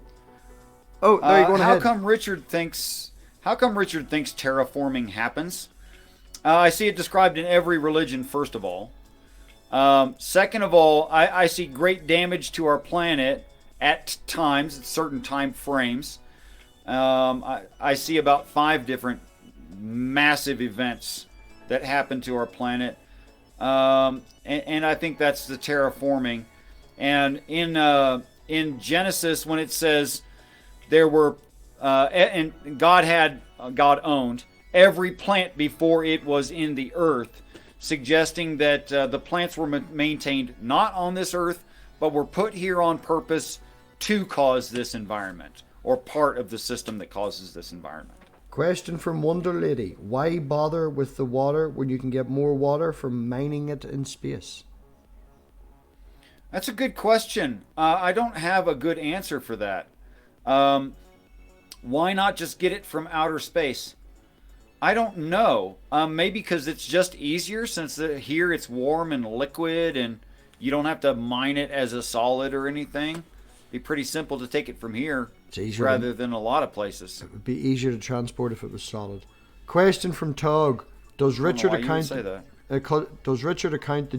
Oh, there you go. How come Richard thinks terraforming happens? I see it described in every religion, first of all. Second of all, I see great damage to our planet at times, at certain time frames. I see about 5 different massive events that happen to our planet. And I think that's the terraforming. And in Genesis, when it says there were, and God owned every plant before it was in the earth, suggesting that the plants were maintained not on this earth, but were put here on purpose to cause this environment, or part of the system that causes this environment. Question from Wonder Lady. Why bother with the water when you can get more water from mining it in space? That's a good question. I don't have a good answer for that. Why not just get it from outer space? I don't know. Maybe because it's just easier, since here it's warm and liquid and you don't have to mine it as a solid or anything. It'd be pretty simple to take it from here rather than a lot of places. It would be easier to transport if it was solid. Question from Tog. Does Richard account the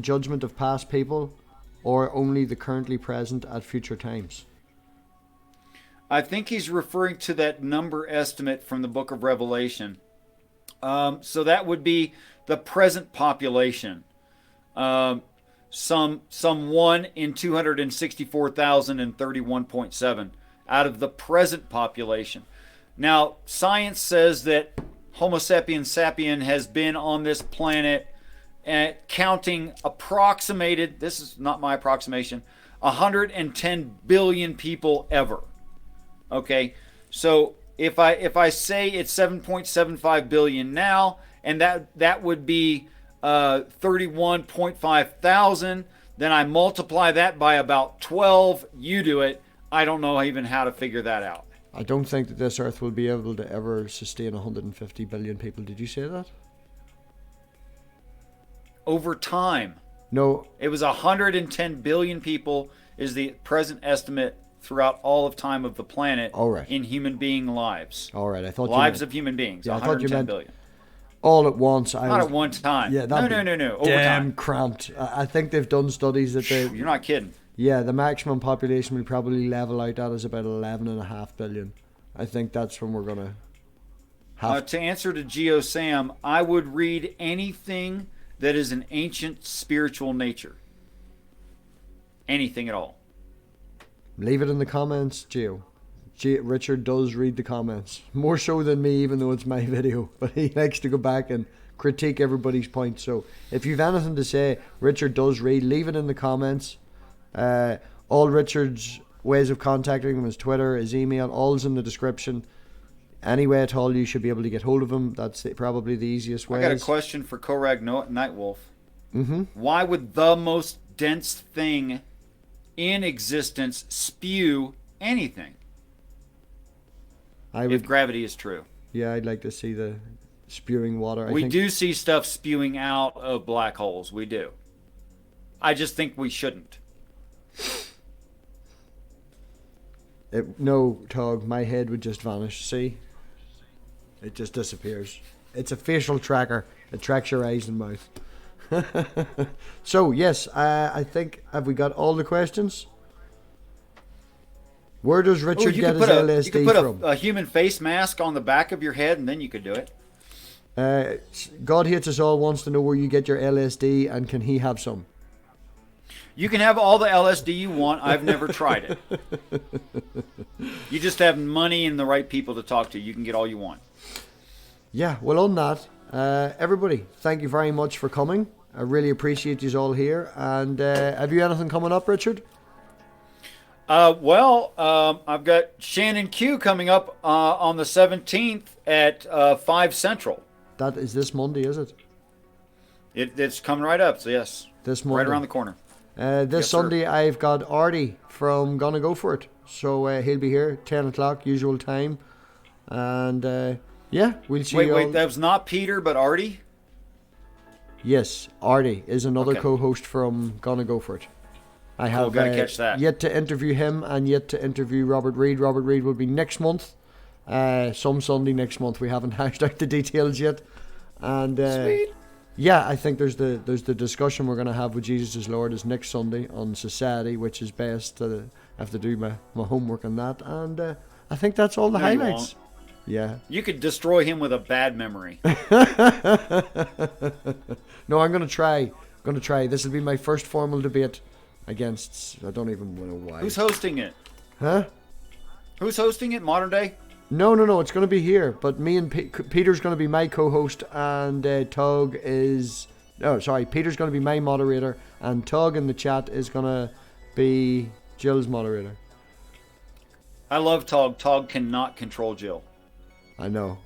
judgment of past people, or only the currently present at future times? I think he's referring to that number estimate from the book of Revelation. So that would be the present population. Some 1 in 264,031.7 out of the present population. Now, science says that Homo sapiens sapien has been on this planet counting approximated, this is not my approximation, 110 billion people ever. Okay, so if I say it's 7.75 billion now, and that would be 31.5 thousand, Then I multiply that by about 12. You do it. I don't know even how to figure that out. I don't think that this Earth will be able to ever sustain 150 billion people. Did you say that? Over time. No. It was 110 billion people is the present estimate throughout all of time of the planet in human being lives. All right. I thought lives of human beings. Yeah, 110 billion. All at once. Not at one time. Yeah, no. Over damn time. cramped. I think they've done studies that they... You're not kidding. Yeah, the maximum population will probably level out at is about 11.5 billion. I think that's when we're going to have... To answer to Geo Sam, I would read anything that is an ancient spiritual nature. Anything at all. Leave it in the comments, Gio. Richard does read the comments. More so than me, even though it's my video. But he likes to go back and critique everybody's points. So if you've anything to say, Richard does read. Leave it in the comments. All Richard's ways of contacting him, his Twitter, his email, all's in the description. Any way at all you should be able to get hold of him. That's probably the easiest way. I got a question for Korag Nightwolf. Mm-hmm. Why would the most dense thing in existence spew anything? If gravity is true. Yeah, I'd like to see the spewing water. We do see stuff spewing out of black holes. We do. I just think we shouldn't. No, Tog, my head would just vanish. See? It just disappears. It's a facial tracker. It tracks your eyes and mouth. So, yes, I think, have we got all the questions? Where does Richard get his LSD you could put from? A human face mask on the back of your head, and then you could do it. God Hates Us All wants to know where you get your LSD, and can he have some? You can have all the LSD you want. I've never tried it. You just have money and the right people to talk to. You can get all you want. Yeah, well, on that, everybody, thank you very much for coming. I really appreciate you all here. And have you anything coming up, Richard? I've got Shannon Q coming up on the 17th at 5 Central. That is this Monday, is it? It's coming right up, so yes. This Monday. Right around the corner. This Sunday, sir. I've got Artie from Gonna Go For It. So he'll be here, 10 o'clock, usual time. And yeah, we'll see you all. Wait, that was not Peter, but Artie? Yes, Artie is another co-host from Gonna Go For It. I have gotta catch that. Yet to interview him and yet to interview Robert Reed. Robert Reed will be next month, some Sunday next month. We haven't hashed out the details yet. And sweet. Yeah, I think there's the discussion we're going to have with Jesus is Lord is next Sunday on society, which is best. I have to do my homework on that, and I think that's all the highlights. Yeah. You could destroy him with a bad memory. No, I'm going to try. This will be my first formal debate against. I don't even know why. Who's hosting it? Huh? Who's hosting it? Modern Day? No. It's going to be here. But me and Peter's going to be my co-host, and Tug is. Oh, sorry. Peter's going to be my moderator, and Tug in the chat is going to be Jill's moderator. I love Tug. Tug cannot control Jill. I know,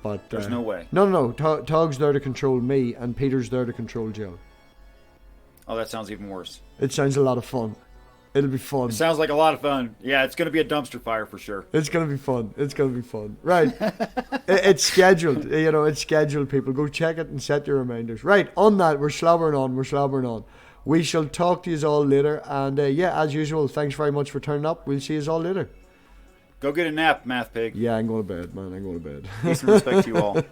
but there's no way. No. Tug's there to control me, and Peter's there to control Jill. Oh, that sounds even worse. It sounds a lot of fun. It'll be fun. It sounds like a lot of fun. Yeah, it's going to be a dumpster fire for sure. It's going to be fun. Right. It's scheduled. It's scheduled, people. Go check it and set your reminders. Right, on that, we're slobbering on. We shall talk to you all later. And as usual, thanks very much for turning up. We'll see you all later. Go get a nap, MathPig. Yeah, I'm going to bed, man. Peace and respect to you all.